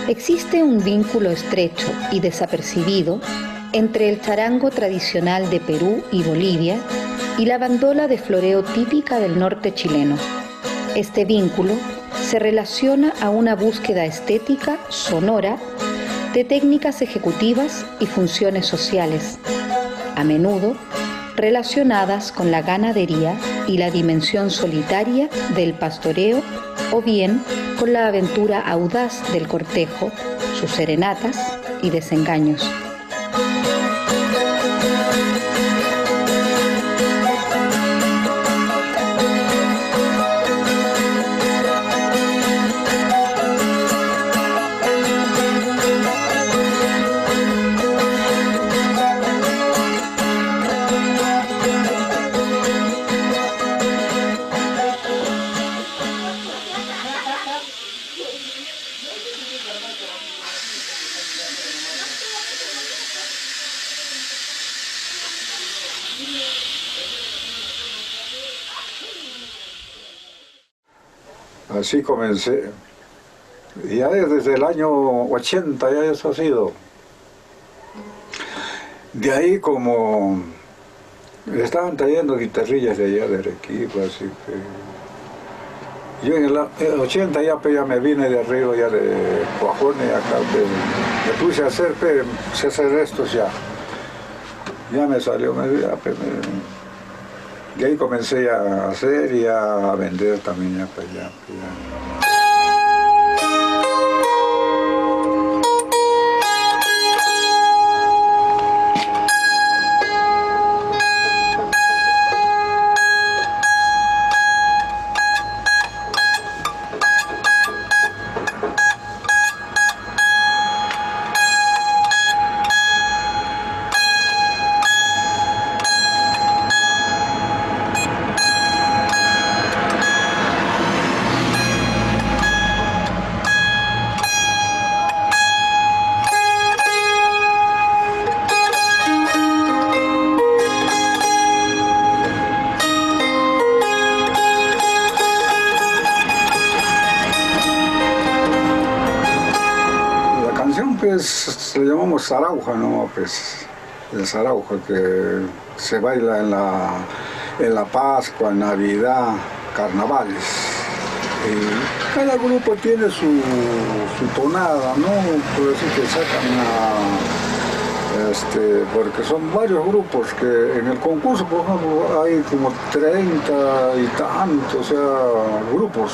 Existe un vínculo estrecho y desapercibido entre el charango tradicional de Perú y Bolivia y la bandola de floreo típica del norte chileno. Este vínculo se relaciona a una búsqueda estética, sonora, de técnicas ejecutivas y funciones sociales, a menudo relacionadas con la ganadería y la dimensión solitaria del pastoreo o bien con la aventura audaz del cortejo, sus serenatas y desengaños. Así comencé. Ya desde el año 80 ya eso ha sido. De ahí como estaban trayendo guitarrillas de allá de Arequipa, así que yo en el 80 ya me vine de arriba ya de Cuajone acá, me puse a hacer estos ya. Ya me salió, de ahí comencé a hacer y a vender también ya para allá. Pues le llamamos zarauja, ¿no? Pues el zarauja que se baila en la Pascua, en Navidad, carnavales. Cada grupo tiene su tonada, ¿no? Por decir que sacan porque son varios grupos que en el concurso, por ejemplo, hay como 30 y tantos, o sea, grupos.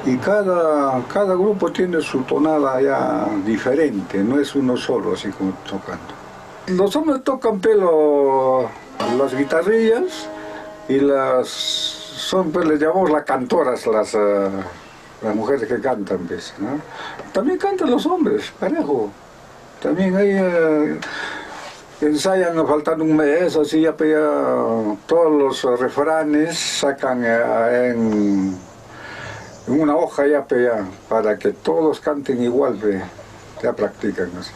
Y cada grupo tiene su tonada ya diferente, no es uno solo, así como tocando. Los hombres tocan las guitarrillas y pues les llamamos las cantoras, las mujeres que cantan, ¿ves? ¿No? También cantan los hombres, parejo. También ahí ensayan faltando un mes, así ya todos los refranes sacan en una hoja ya para que todos canten igual, ya practican así.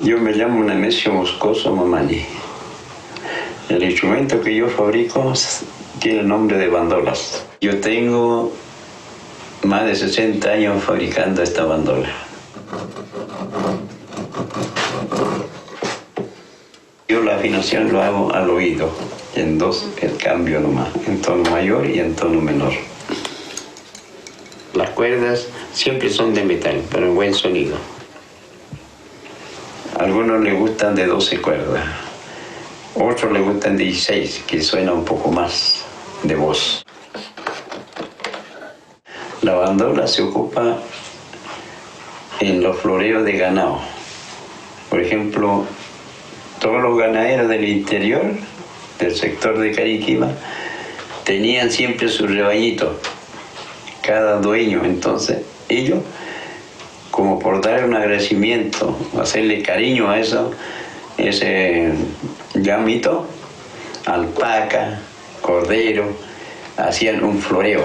Yo me llamo Nemesio Moscoso Mamani. El instrumento que yo fabrico tiene el nombre de bandolas. Yo tengo más de 60 años fabricando esta bandola. Yo la afinación lo hago al oído, en dos, el cambio nomás, en tono mayor y en tono menor. Las cuerdas siempre son de metal, pero en buen sonido. A algunos les gustan de 12 cuerdas, otros les gustan de 16, que suena un poco más de voz. La bandola se ocupa en los floreos de ganado. Por ejemplo, todos los ganaderos del interior, del sector de Cariquima, tenían siempre su rebañito, cada dueño. Entonces, ellos, como por dar un agradecimiento, hacerle cariño a eso, ese llamito, alpaca, cordero, hacían un floreo.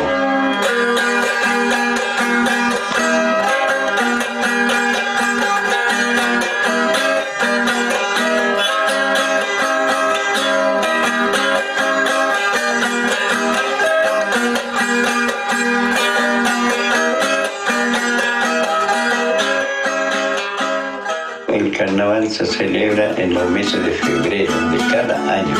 El carnaval se celebra en los meses de febrero de cada año.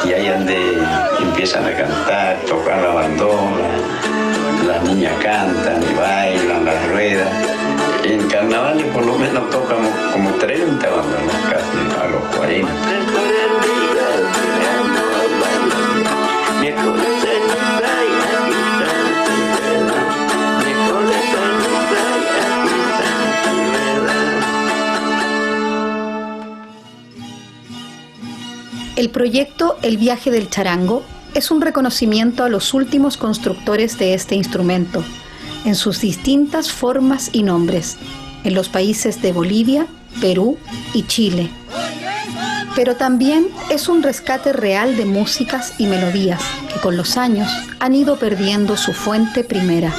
Y ahí donde empiezan a cantar, tocar la bandola, las niñas cantan y bailan las ruedas. En carnavales por lo menos tocamos como 30 bandolas, casi a los 40. El proyecto El Viaje del Charango es un reconocimiento a los últimos constructores de este instrumento, en sus distintas formas y nombres, en los países de Bolivia, Perú y Chile. Pero también es un rescate real de músicas y melodías que con los años han ido perdiendo su fuente primera.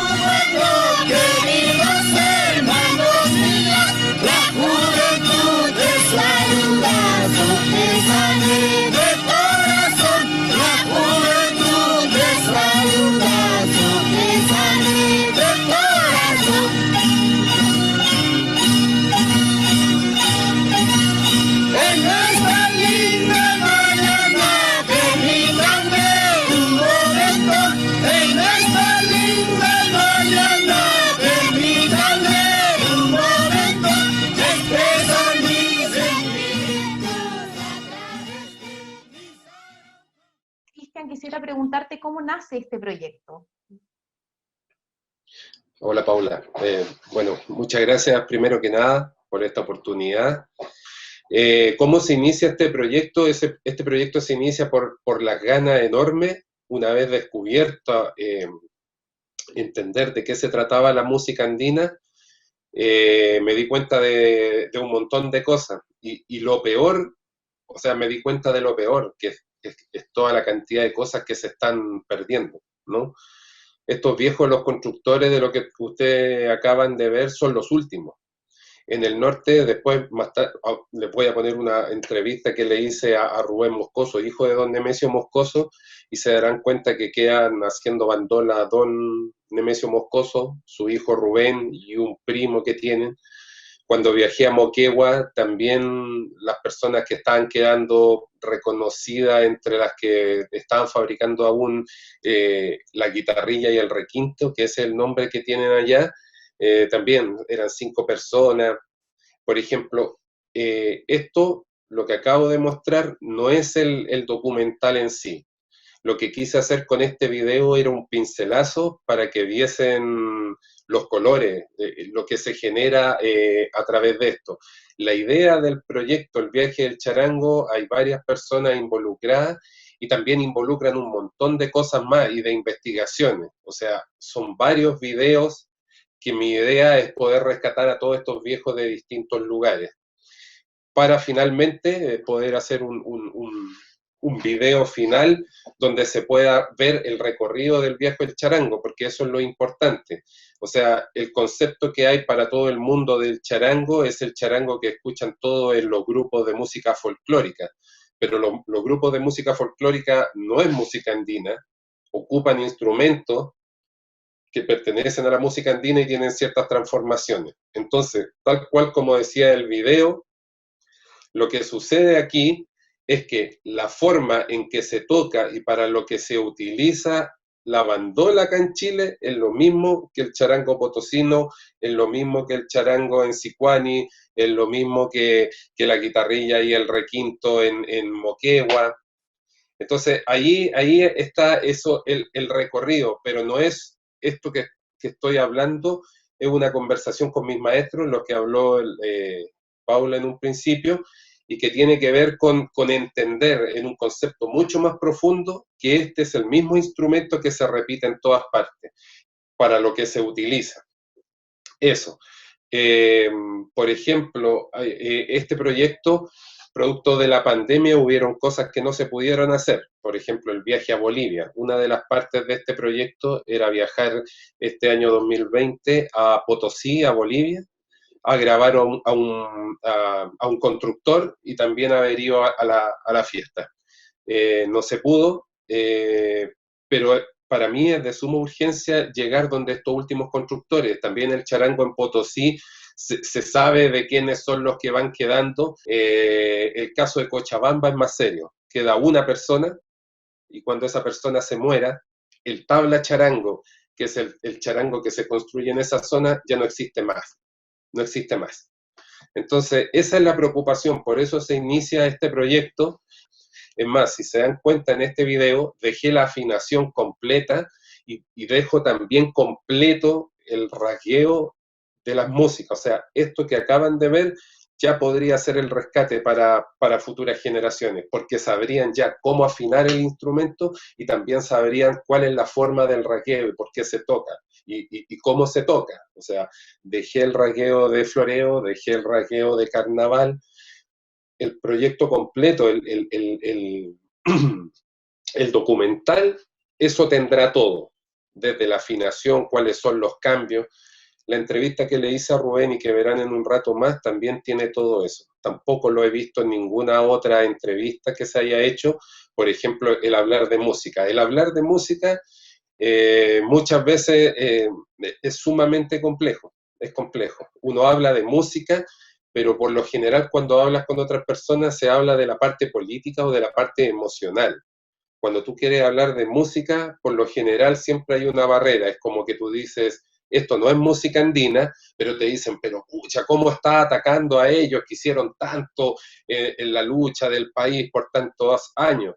En esta linda preguntarte cómo nace este proyecto. Hola Paula, bueno, muchas gracias primero que nada por esta oportunidad. ¿Cómo se inicia este proyecto? Este proyecto se inicia por las ganas enormes, una vez descubierta, entender de qué se trataba la música andina. Me di cuenta de un montón de cosas y lo peor, o sea, me di cuenta de lo peor, que es toda la cantidad de cosas que se están perdiendo, ¿no? Estos viejos, los constructores de lo que ustedes acaban de ver, son los últimos. En el norte, después más tarde, les voy a poner una entrevista que le hice a Rubén Moscoso, hijo de don Nemesio Moscoso, y se darán cuenta que quedan haciendo bandola don Nemesio Moscoso, su hijo Rubén y un primo que tienen. Cuando viajé a Moquegua, también las personas que estaban quedando reconocidas entre las que estaban fabricando aún la guitarrilla y el requinto, que es el nombre que tienen allá, también eran 5 personas. Por ejemplo, esto, lo que acabo de mostrar, no es el documental en sí. Lo que quise hacer con este video era un pincelazo para que viesen los colores, lo que se genera a través de esto. La idea del proyecto, el viaje del charango, hay varias personas involucradas y también involucran un montón de cosas más y de investigaciones. O sea, son varios videos que mi idea es poder rescatar a todos estos viejos de distintos lugares para finalmente poder hacer un video final donde se pueda ver el recorrido del viaje del charango, porque eso es lo importante. O sea, el concepto que hay para todo el mundo del charango es el charango que escuchan todos en los grupos de música folclórica, pero los grupos de música folclórica no es música andina, ocupan instrumentos que pertenecen a la música andina y tienen ciertas transformaciones. Entonces, tal cual como decía el video, lo que sucede aquí es que la forma en que se toca y para lo que se utiliza la bandola acá en Chile es lo mismo que el charango potosino, es lo mismo que el charango en Sicuani, es lo mismo que la guitarrilla y el requinto en Moquegua. Entonces, ahí está eso, el recorrido, pero no es esto que estoy hablando, es una conversación con mis maestros, lo que habló Paula en un principio, y que tiene que ver con entender en un concepto mucho más profundo que este es el mismo instrumento que se repite en todas partes, para lo que se utiliza. Eso. Por ejemplo, este proyecto, producto de la pandemia, hubieron cosas que no se pudieron hacer. Por ejemplo, el viaje a Bolivia. Una de las partes de este proyecto era viajar este año 2020 a Potosí, a Bolivia, a grabar a un constructor y también haber ido a la fiesta. No se pudo, pero para mí es de suma urgencia llegar donde estos últimos constructores. También el charango en Potosí se sabe de quiénes son los que van quedando. El caso de Cochabamba es más serio. Queda una persona y cuando esa persona se muera, el tabla charango, que es el charango que se construye en esa zona, ya no existe más. No existe más. Entonces, esa es la preocupación, por eso se inicia este proyecto. Es más, si se dan cuenta en este video, dejé la afinación completa y dejo también completo el rasgueo de las músicas. O sea, esto que acaban de ver ya podría ser el rescate para futuras generaciones, porque sabrían ya cómo afinar el instrumento y también sabrían cuál es la forma del rasgueo y por qué se toca. Y cómo se toca. O sea, dejé el rasgueo de floreo, dejé el rasgueo de carnaval, el proyecto completo, el documental, eso tendrá todo, desde la afinación, cuáles son los cambios. La entrevista que le hice a Rubén y que verán en un rato más también tiene todo eso. Tampoco lo he visto en ninguna otra entrevista que se haya hecho, por ejemplo, el hablar de música. El hablar de música muchas veces es sumamente complejo, es complejo. Uno habla de música, pero por lo general cuando hablas con otras personas se habla de la parte política o de la parte emocional. Cuando tú quieres hablar de música, por lo general siempre hay una barrera, es como que tú dices, esto no es música andina, pero te dicen, pero pucha, ¿cómo está atacando a ellos que hicieron tanto en la lucha del país por tantos años?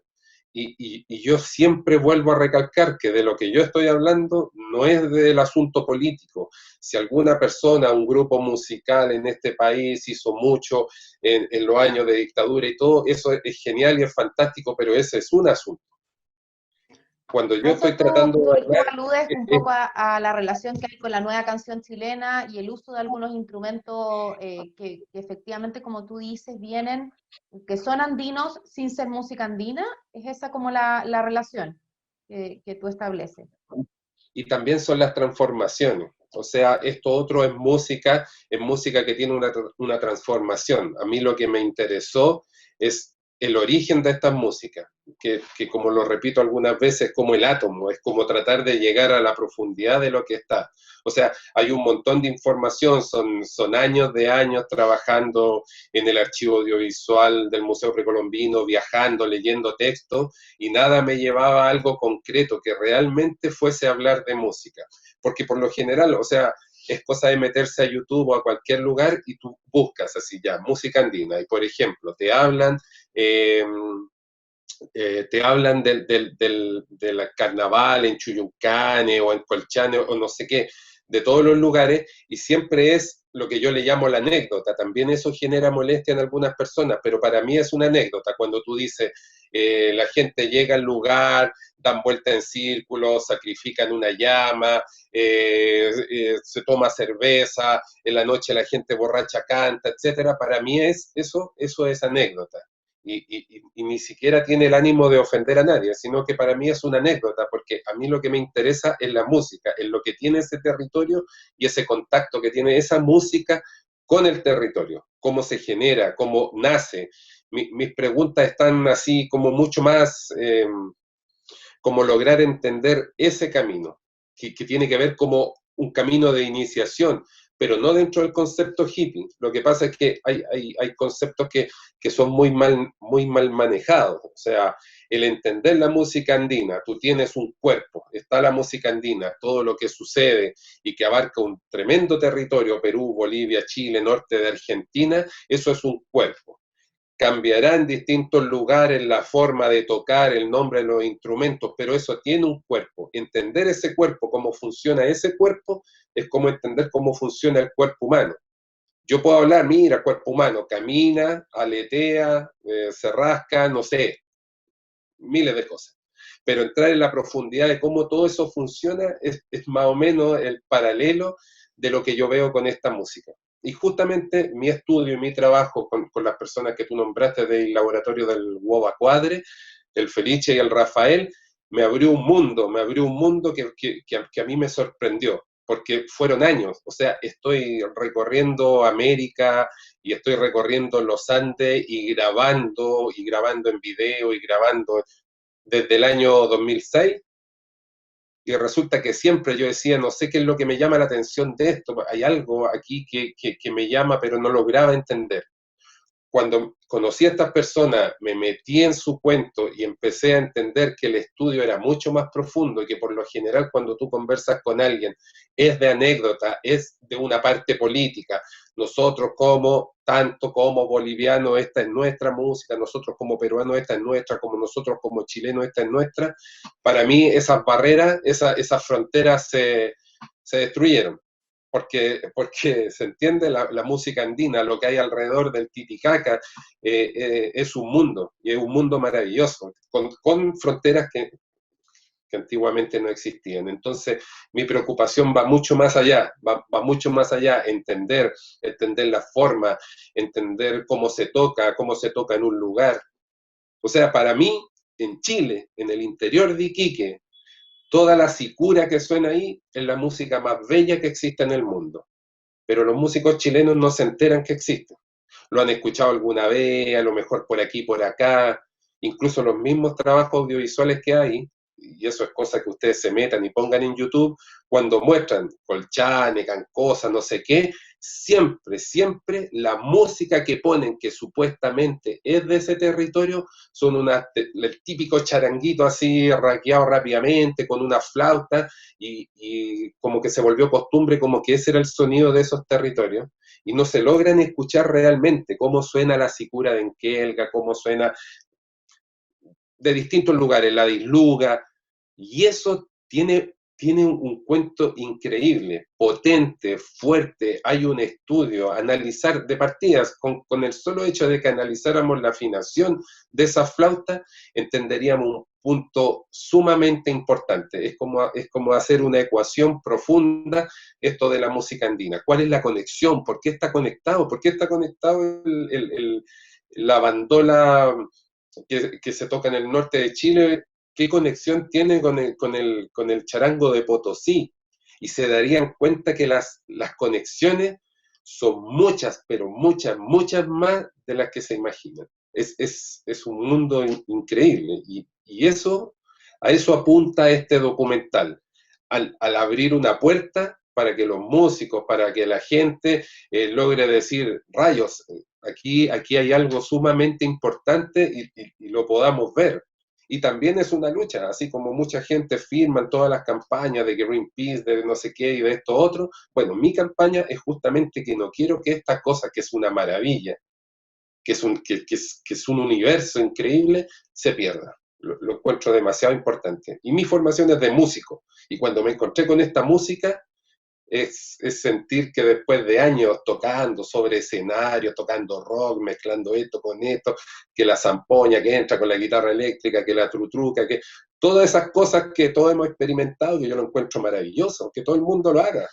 y yo siempre vuelvo a recalcar que de lo que yo estoy hablando no es del asunto político. Si alguna persona, un grupo musical en este país hizo mucho en los años de dictadura y todo, eso es genial y es fantástico, pero ese es un asunto. Cuando yo Eso estoy tratando de tú hablar... aludes un poco a la relación que hay con la nueva canción chilena y el uso de algunos instrumentos que efectivamente, como tú dices, vienen, que son andinos sin ser música andina. ¿Es esa como la relación que tú estableces? Y también son las transformaciones. O sea, esto otro es música que tiene una transformación. A mí lo que me interesó es el origen de estas músicas, que como lo repito algunas veces, es como el átomo, es como tratar de llegar a la profundidad de lo que está. O sea, hay un montón de información, son años de años trabajando en el archivo audiovisual del Museo Precolombino, viajando, leyendo textos, y nada me llevaba a algo concreto, que realmente fuese a hablar de música. Porque por lo general, o sea, es cosa de meterse a YouTube o a cualquier lugar y tú buscas así ya, música andina, y por ejemplo, te hablan del carnaval en Chuyuncane o en Colchane o no sé qué, de todos los lugares, y siempre es lo que yo le llamo la anécdota. También eso genera molestia en algunas personas, pero para mí es una anécdota cuando tú dices, la gente llega al lugar, dan vuelta en círculo, sacrifican una llama, se toma cerveza, en la noche la gente borracha canta, etcétera. Para mí eso es anécdota. Y ni siquiera tiene el ánimo de ofender a nadie, sino que para mí es una anécdota, porque a mí lo que me interesa es la música, es lo que tiene ese territorio y ese contacto que tiene esa música con el territorio, cómo se genera, cómo nace. Mis preguntas están así como mucho más, como lograr entender ese camino, que tiene que ver como un camino de iniciación, pero no dentro del concepto hippie. Lo que pasa es que hay conceptos que son muy mal manejados. O sea, el entender la música andina, tú tienes un cuerpo, está la música andina, todo lo que sucede y que abarca un tremendo territorio, Perú, Bolivia, Chile, norte de Argentina, eso es un cuerpo. Cambiará en distintos lugares la forma de tocar, el nombre de los instrumentos, pero eso tiene un cuerpo. Entender ese cuerpo, cómo funciona ese cuerpo, es como entender cómo funciona el cuerpo humano. Yo puedo hablar, mira, cuerpo humano, camina, aletea, se rasca, no sé, miles de cosas. Pero entrar en la profundidad de cómo todo eso funciona es más o menos el paralelo de lo que yo veo con esta música. Y justamente mi estudio y mi trabajo con las personas que tú nombraste del laboratorio del Huova Cuadre, el Felice y el Rafael, me abrió un mundo que a mí me sorprendió, porque fueron años. O sea, estoy recorriendo América y estoy recorriendo los Andes y grabando en video y grabando desde el año 2006, y resulta que siempre yo decía, no sé qué es lo que me llama la atención de esto, hay algo aquí que me llama, pero no lograba entender. Cuando conocí a estas personas, me metí en su cuento y empecé a entender que el estudio era mucho más profundo y que por lo general cuando tú conversas con alguien es de anécdota, es de una parte política. Nosotros tanto como bolivianos, esta es nuestra música, nosotros como peruanos, esta es nuestra, como nosotros como chilenos, esta es nuestra. Para mí esas barreras, esas fronteras se destruyeron. Porque se entiende la música andina, lo que hay alrededor del Titicaca, es un mundo, y es un mundo maravilloso, con fronteras que antiguamente no existían. Entonces, mi preocupación va mucho más allá, va mucho más allá, entender la forma, entender cómo se toca en un lugar. O sea, para mí, en Chile, en el interior de Iquique, toda la sicura que suena ahí es la música más bella que existe en el mundo. Pero los músicos chilenos no se enteran que existen. Lo han escuchado alguna vez, a lo mejor por aquí, por acá, incluso los mismos trabajos audiovisuales que hay, y eso es cosa que ustedes se metan y pongan en YouTube, cuando muestran Colchane, Cancosa, no sé qué, siempre la música que ponen, que supuestamente es de ese territorio, son el típico charanguito así raqueado rápidamente, con una flauta, y como que se volvió costumbre, como que ese era el sonido de esos territorios, y no se logran escuchar realmente cómo suena la sicura de Enkelga, cómo suena de distintos lugares, la disluga, y eso tiene un cuento increíble, potente, fuerte. Hay un estudio, analizar de partidas, con el solo hecho de que analizáramos la afinación de esa flauta, entenderíamos un punto sumamente importante. Es como hacer una ecuación profunda, esto de la música andina. ¿Cuál es la conexión? ¿Por qué está conectado? ¿Por qué está conectado la bandola que se toca en el norte de Chile? ¿Qué conexión tiene con el charango de Potosí? Y se darían cuenta que las conexiones son muchas, pero muchas, muchas más de las que se imaginan. Es un mundo increíble, y a eso apunta este documental, al abrir una puerta para que los músicos, para que la gente logre decir, rayos, aquí hay algo sumamente importante, y lo podamos ver. Y también es una lucha, así como mucha gente firma en todas las campañas de Greenpeace, de no sé qué y de esto otro. Bueno, mi campaña es justamente que no quiero que esta cosa, que es una maravilla, que es un universo increíble, se pierda. Lo encuentro demasiado importante. Y mi formación es de músico, y cuando me encontré con esta música, es sentir que después de años tocando sobre escenario, tocando rock, mezclando esto con esto, que la zampoña que entra con la guitarra eléctrica, que la trutruca, que todas esas cosas que todos hemos experimentado, que yo lo encuentro maravilloso, que todo el mundo lo haga,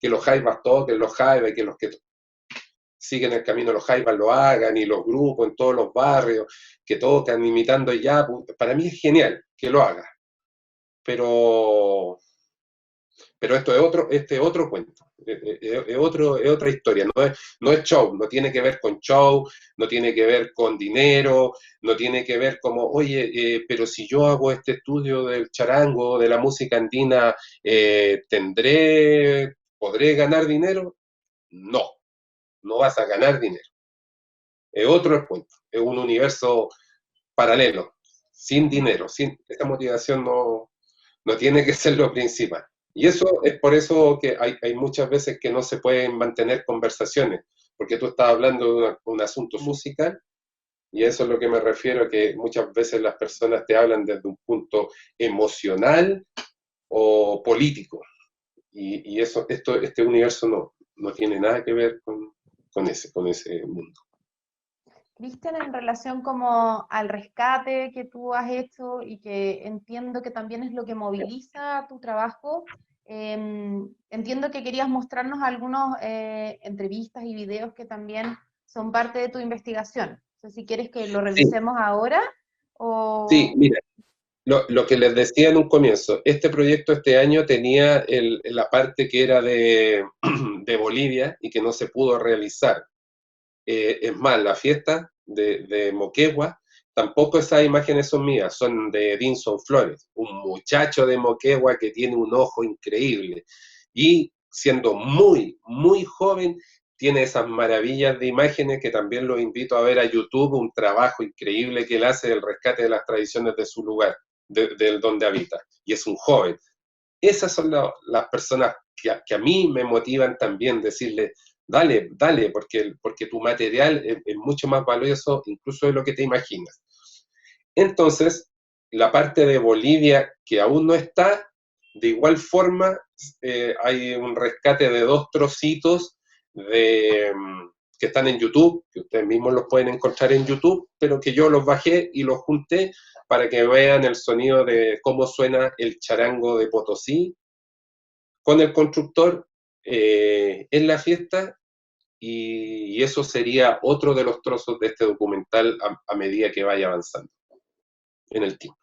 que los jaivas toquen los jaivas, que los que siguen el camino los jaivas lo hagan, y los grupos en todos los barrios que tocan imitando ya, para mí es genial que lo haga, pero este es otro cuento, es otra historia, no es show, no tiene que ver con show, no tiene que ver con dinero, no tiene que ver como, oye, pero si yo hago este estudio del charango, de la música andina, ¿podré ganar dinero? No vas a ganar dinero. Es otro cuento, es un universo paralelo, sin dinero, esa motivación no tiene que ser lo principal. Y eso es por eso que hay muchas veces que no se pueden mantener conversaciones, porque tú estás hablando de un asunto musical, y eso es lo que me refiero, que muchas veces las personas te hablan desde un punto emocional o político, y este universo no tiene nada que ver con ese mundo. Cristian, en relación como al rescate que tú has hecho y que entiendo que también es lo que moviliza tu trabajo, entiendo que querías mostrarnos algunas entrevistas y videos que también son parte de tu investigación. No sé si quieres que lo revisemos ahora o... Sí, mira, lo que les decía en un comienzo, este proyecto este año tenía la parte que era de Bolivia y que no se pudo realizar. Es más, la fiesta de Moquegua, tampoco esas imágenes son mías, son de Edinson Flores, un muchacho de Moquegua que tiene un ojo increíble, y siendo muy, muy joven, tiene esas maravillas de imágenes que también los invito a ver a YouTube, un trabajo increíble que él hace del rescate de las tradiciones de su lugar, de donde habita, y es un joven. Esas son las personas que a mí me motivan también, decirle, dale, porque tu material es mucho más valioso incluso de lo que te imaginas. Entonces, la parte de Bolivia que aún no está, de igual forma, hay un rescate de 2 trocitos que están en YouTube, que ustedes mismos los pueden encontrar en YouTube, pero que yo los bajé y los junté para que vean el sonido de cómo suena el charango de Potosí con el constructor en la fiesta, y eso sería otro de los trozos de este documental a medida que vaya avanzando en el tiempo.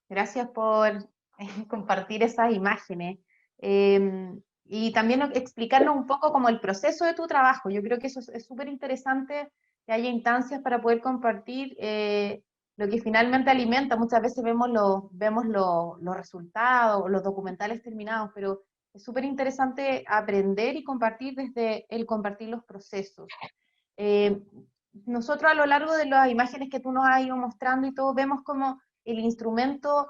Gracias por compartir esas imágenes y también explicarnos un poco como el proceso de tu trabajo. Yo creo que eso es súper interesante, que haya instancias para poder compartir lo que finalmente alimenta. Muchas veces vemos los resultados, los documentales terminados, pero es súper interesante aprender y compartir desde el compartir los procesos. Nosotros a lo largo de las imágenes que tú nos has ido mostrando y todo, vemos como el instrumento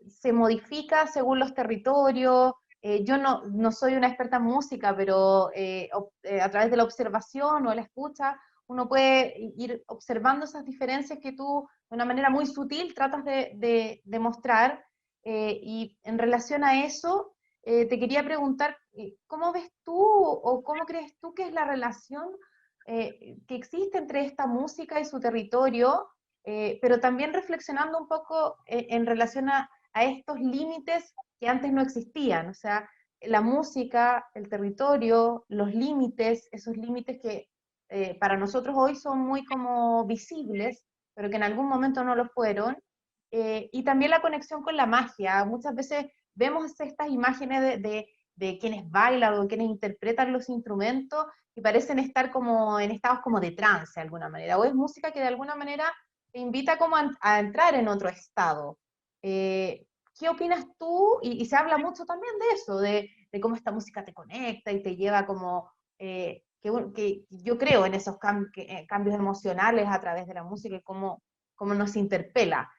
se modifica según los territorios. Yo no soy una experta en música, pero a través de la observación o la escucha, uno puede ir observando esas diferencias que tú, de una manera muy sutil, tratas de mostrar. Y en relación a eso, te quería preguntar, ¿cómo ves tú o cómo crees tú que es la relación que existe entre esta música y su territorio, pero también reflexionando un poco en relación a estos límites que antes no existían? O sea, la música, el territorio, los límites, esos límites que para nosotros hoy son muy como visibles, pero que en algún momento no lo fueron, y también la conexión con la magia. Muchas veces vemos estas imágenes de quienes bailan o quienes interpretan los instrumentos y parecen estar como en estados como de trance de alguna manera, o es música que de alguna manera te invita como a entrar en otro estado. ¿Qué opinas tú? Y se habla mucho también de eso, de cómo esta música te conecta y te lleva como, que yo creo en esos cambios emocionales a través de la música y cómo nos interpela.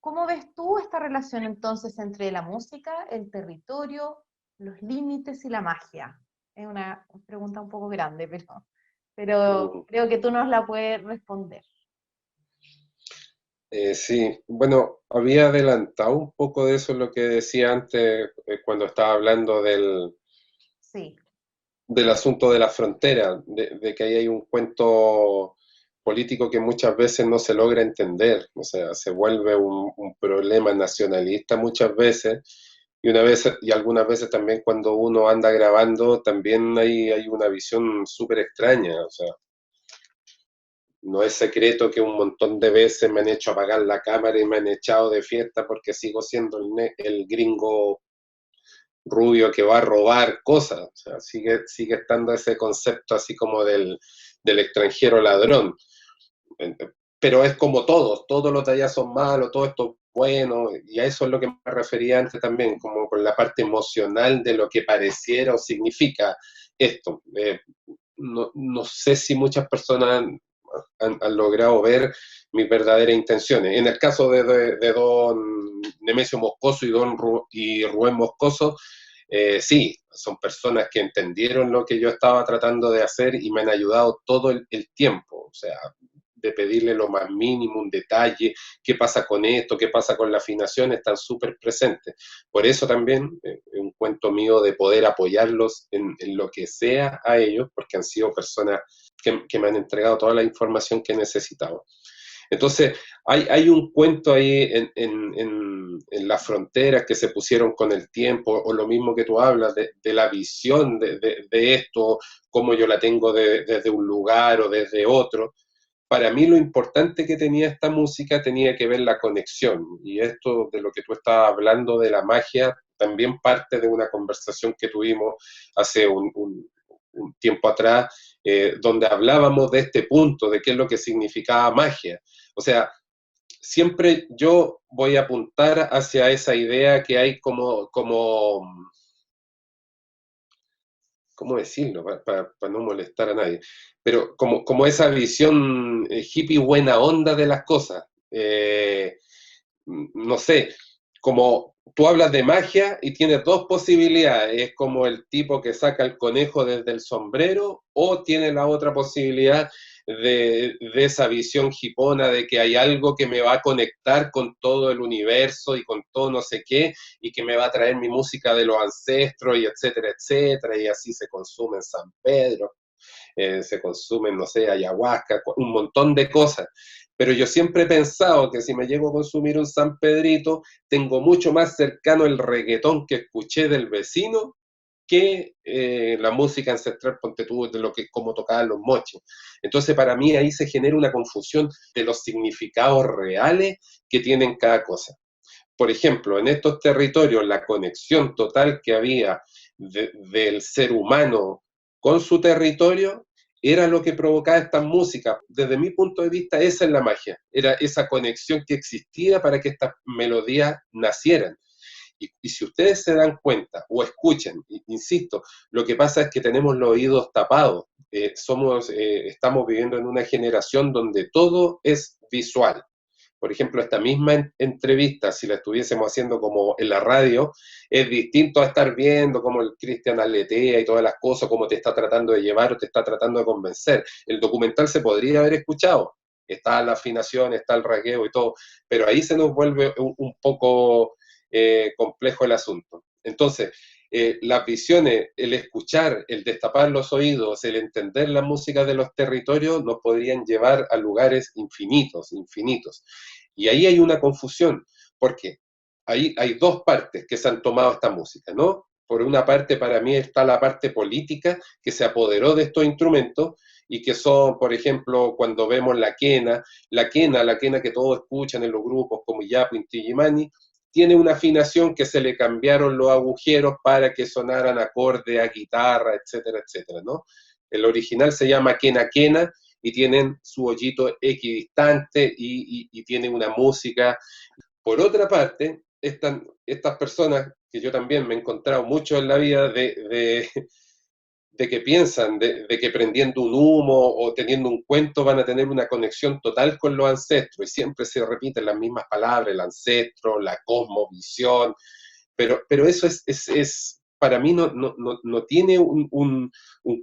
¿Cómo ves tú esta relación entonces entre la música, el territorio, los límites y la magia? Es una pregunta un poco grande, pero creo que tú nos la puedes responder. Sí, bueno, había adelantado un poco de eso lo que decía antes cuando estaba hablando Sí. del asunto de la frontera, de que ahí hay un cuento político que muchas veces no se logra entender, o sea, se vuelve un problema nacionalista muchas veces, y algunas veces también cuando uno anda grabando también hay una visión súper extraña, o sea, no es secreto que un montón de veces me han hecho apagar la cámara y me han echado de fiesta porque sigo siendo el gringo rubio que va a robar cosas. O sea, sigue estando ese concepto así como del extranjero ladrón. Pero es como todos los de allá son malos, todo esto es bueno, y a eso es lo que me refería antes también, como con la parte emocional de lo que pareciera o significa esto. No sé si muchas personas han logrado ver mis verdaderas intenciones. En el caso de don Nemesio Moscoso y Rubén Moscoso, sí, son personas que entendieron lo que yo estaba tratando de hacer y me han ayudado todo el tiempo, o sea, de pedirle lo más mínimo, un detalle, qué pasa con esto, qué pasa con la afinación, están súper presentes. Por eso también es un cuento mío de poder apoyarlos en lo que sea a ellos, porque han sido personas que me han entregado toda la información que he necesitado. Entonces, hay un cuento ahí en las fronteras que se pusieron con el tiempo, o lo mismo que tú hablas, de la visión de esto, cómo yo la tengo desde un lugar o desde otro. Para mí lo importante que tenía esta música tenía que ver la conexión, y esto de lo que tú estabas hablando de la magia, también parte de una conversación que tuvimos hace un tiempo atrás, donde hablábamos de este punto, de qué es lo que significaba magia. O sea, siempre yo voy a apuntar hacia esa idea que hay ¿cómo decirlo? Para no molestar a nadie, pero como esa visión hippie buena onda de las cosas. No sé, como tú hablas de magia y tienes dos posibilidades, es como el tipo que saca el conejo desde el sombrero, o tiene la otra posibilidad de esa visión hipona de que hay algo que me va a conectar con todo el universo y con todo no sé qué, y que me va a traer mi música de los ancestros y etcétera, etcétera, y así se consume en San Pedro, se consumen, no sé, ayahuasca, un montón de cosas. Pero yo siempre he pensado que si me llego a consumir un San Pedrito, tengo mucho más cercano el reggaetón que escuché del vecino que la música ancestral, ponte tú, de lo que como tocaban los moches. Entonces, para mí ahí se genera una confusión de los significados reales que tienen cada cosa. Por ejemplo, en estos territorios, la conexión total que había del ser humano con su territorio era lo que provocaba esta música. Desde mi punto de vista, esa es la magia. Era esa conexión que existía para que estas melodías nacieran. Y si ustedes se dan cuenta o escuchen, insisto, lo que pasa es que tenemos los oídos tapados. Estamos viviendo en una generación donde todo es visual. Por ejemplo, esta misma entrevista, si la estuviésemos haciendo como en la radio, es distinto a estar viendo cómo el Cristian aletea y todas las cosas, cómo te está tratando de llevar o te está tratando de convencer. El documental se podría haber escuchado, está la afinación, está el rasgueo y todo, pero ahí se nos vuelve un poco complejo el asunto. Entonces, las visiones, el escuchar, el destapar los oídos, el entender la música de los territorios nos podrían llevar a lugares infinitos, infinitos. Y ahí hay una confusión, porque ahí hay dos partes que se han tomado esta música, ¿no? Por una parte, para mí está la parte política que se apoderó de estos instrumentos y que son, por ejemplo, cuando vemos la quena que todos escuchan en los grupos como Yapu, Inti Illimani, tiene una afinación que se le cambiaron los agujeros para que sonaran acorde a guitarra, etcétera, etcétera, ¿no? El original se llama Quena Quena y tienen su hoyito equidistante y tiene una música. Por otra parte, estas personas que yo también me he encontrado mucho en la vida de que piensan de que prendiendo un humo o teniendo un cuento van a tener una conexión total con los ancestros, y siempre se repiten las mismas palabras, el ancestro, la cosmovisión, pero eso es para mí no tiene un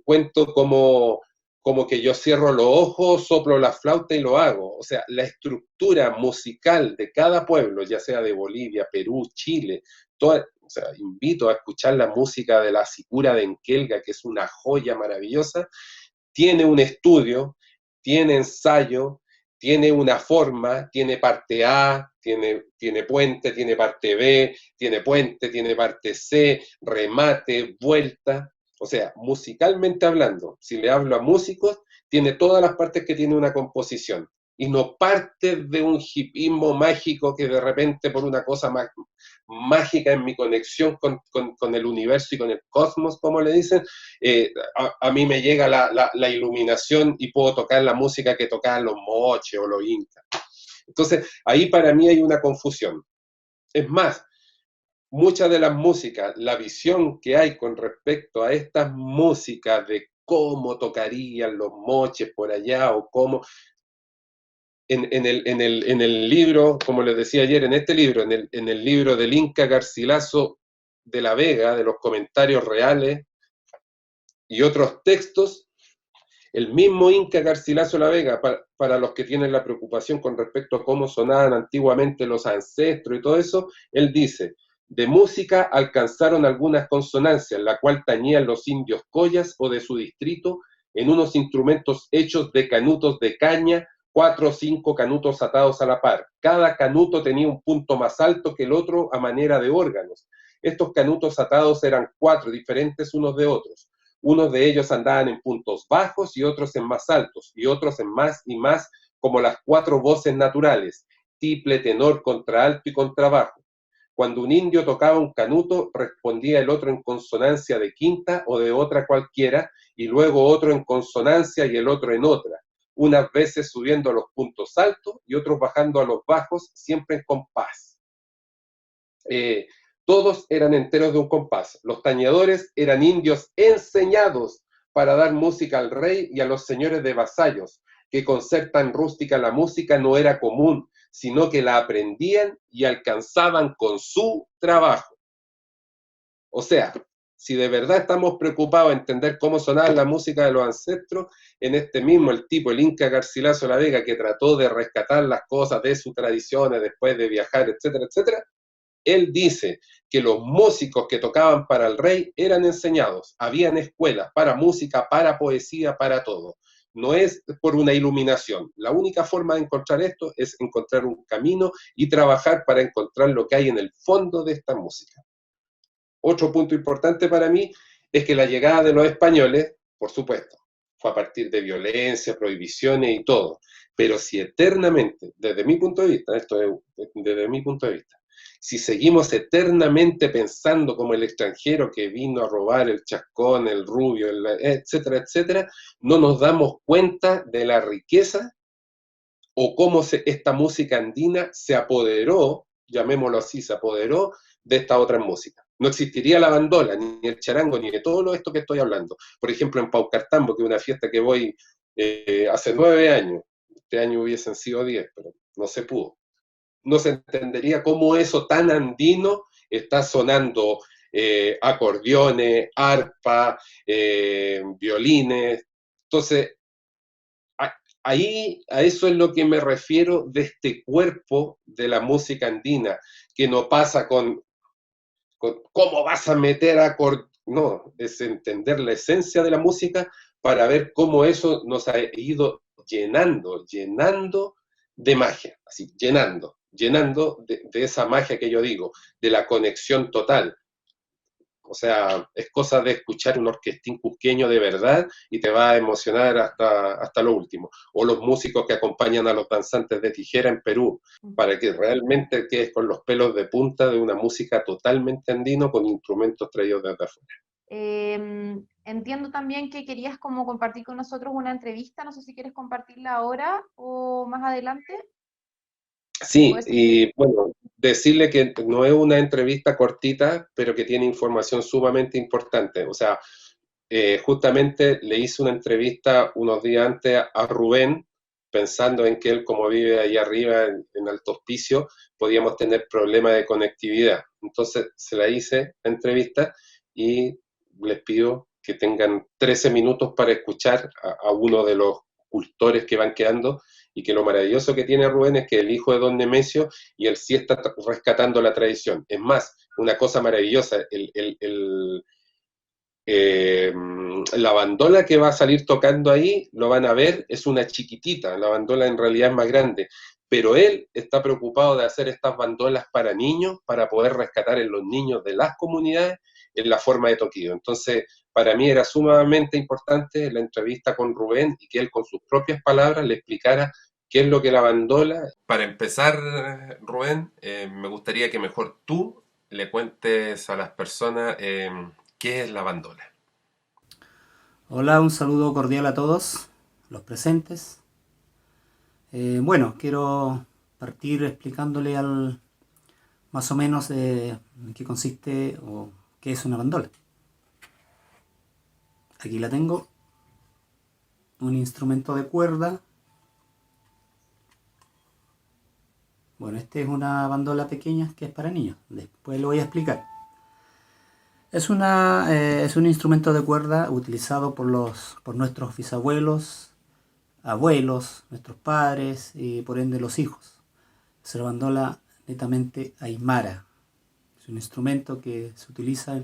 cuento como que yo cierro los ojos, soplo la flauta y lo hago. O sea, la estructura musical de cada pueblo, ya sea de Bolivia, Perú, Chile, o sea, invito a escuchar la música de la Sicura de Enkelga, que es una joya maravillosa, tiene un estudio, tiene ensayo, tiene una forma, tiene parte A, tiene puente, tiene parte B, tiene puente, tiene parte C, remate, vuelta. O sea, musicalmente hablando, si le hablo a músicos, tiene todas las partes que tiene una composición. Y no parte de un hipismo mágico que de repente por una cosa mágica en mi conexión con el universo y con el cosmos, como le dicen, a mí me llega la iluminación y puedo tocar la música que tocaban los moches o los incas. Entonces, ahí para mí hay una confusión. Es más, muchas de las músicas, la visión que hay con respecto a estas músicas de cómo tocarían los moches por allá o cómo, en el libro, como les decía ayer, en este libro, en el libro del Inca Garcilaso de la Vega, de los comentarios reales y otros textos, el mismo Inca Garcilaso de la Vega, para los que tienen la preocupación con respecto a cómo sonaban antiguamente los ancestros y todo eso, él dice: de música alcanzaron algunas consonancias, la cual tañían los indios collas o de su distrito en unos instrumentos hechos de canutos de caña, 4 o 5 canutos atados a la par. Cada canuto tenía un punto más alto que el otro a manera de órganos. Estos canutos atados eran 4 diferentes unos de otros. Unos de ellos andaban en puntos bajos y otros en más altos, y otros en más y más, como las 4 voces naturales: tiple, tenor, contralto y contrabajo. Cuando un indio tocaba un canuto, respondía el otro en consonancia de quinta o de otra cualquiera, y luego otro en consonancia y el otro en otra, unas veces subiendo a los puntos altos y otros bajando a los bajos, siempre en compás. Todos eran enteros de un compás. Los tañedores eran indios enseñados para dar música al rey y a los señores de vasallos, que con ser tan rústica la música no era común, sino que la aprendían y alcanzaban con su trabajo. O sea, si de verdad estamos preocupados en entender cómo sonaba la música de los ancestros, en este mismo, el tipo, el Inca Garcilaso de la Vega, que trató de rescatar las cosas de sus tradiciones después de viajar, etcétera, etcétera, él dice que los músicos que tocaban para el rey eran enseñados, habían escuelas para música, para poesía, para todo. No es por una iluminación. La única forma de encontrar esto es encontrar un camino y trabajar para encontrar lo que hay en el fondo de esta música. Otro punto importante para mí es que la llegada de los españoles, por supuesto, fue a partir de violencia, prohibiciones y todo, pero si eternamente, desde mi punto de vista, esto es desde mi punto de vista, si seguimos eternamente pensando como el extranjero que vino a robar el chascón, el rubio, etcétera, etcétera, no nos damos cuenta de la riqueza o cómo esta música andina se apoderó, llamémoslo así, se apoderó de esta otra música. No existiría la bandola, ni el charango, ni de todo esto que estoy hablando. Por ejemplo, en Paucartambo, que es una fiesta que voy hace 9 años, este año hubiesen sido 10, pero no se pudo. No se entendería cómo eso tan andino está sonando acordeones, arpa, violines. Entonces, ahí a eso es lo que me refiero de este cuerpo de la música andina, que no pasa con cómo vas a meter acordeones. No, es entender la esencia de la música para ver cómo eso nos ha ido llenando de magia, así, llenando de esa magia que yo digo, de la conexión total. O sea, es cosa de escuchar un orquestín cusqueño de verdad y te va a emocionar hasta lo último. O los músicos que acompañan a los danzantes de tijera en Perú, para que realmente quedes con los pelos de punta de una música totalmente andino con instrumentos traídos desde afuera. Entiendo también que querías como compartir con nosotros una entrevista, no sé si quieres compartirla ahora o más adelante. Sí, y bueno, decirle que no es una entrevista cortita, pero que tiene información sumamente importante. O sea, justamente le hice una entrevista unos días antes a Rubén, pensando en que él, como vive ahí arriba en Alto Hospicio, podíamos tener problemas de conectividad. Entonces se la hice la entrevista y les pido que tengan 13 minutos para escuchar a uno de los cultores que van quedando, y que lo maravilloso que tiene Rubén es que el hijo de Don Nemesio, y él sí está rescatando la tradición. Es más, una cosa maravillosa, la bandola que va a salir tocando ahí, lo van a ver, es una chiquitita, la bandola en realidad es más grande, pero él está preocupado de hacer estas bandolas para niños, para poder rescatar en los niños de las comunidades en la forma de toquido. Entonces, para mí era sumamente importante la entrevista con Rubén y que él con sus propias palabras le explicara qué es lo que la bandola. Para empezar, Rubén, me gustaría que mejor tú le cuentes a las personas qué es la bandola. Hola, un saludo cordial a todos los presentes. Bueno, quiero partir explicándole más o menos en qué consiste o qué es una bandola. Aquí la tengo, un instrumento de cuerda Bueno, esta es una bandola pequeña que es para niños. Después lo voy a explicar. Es un instrumento de cuerda utilizado por nuestros bisabuelos, abuelos, nuestros padres y por ende los hijos. Es una bandola netamente aymara. Es un instrumento que se utiliza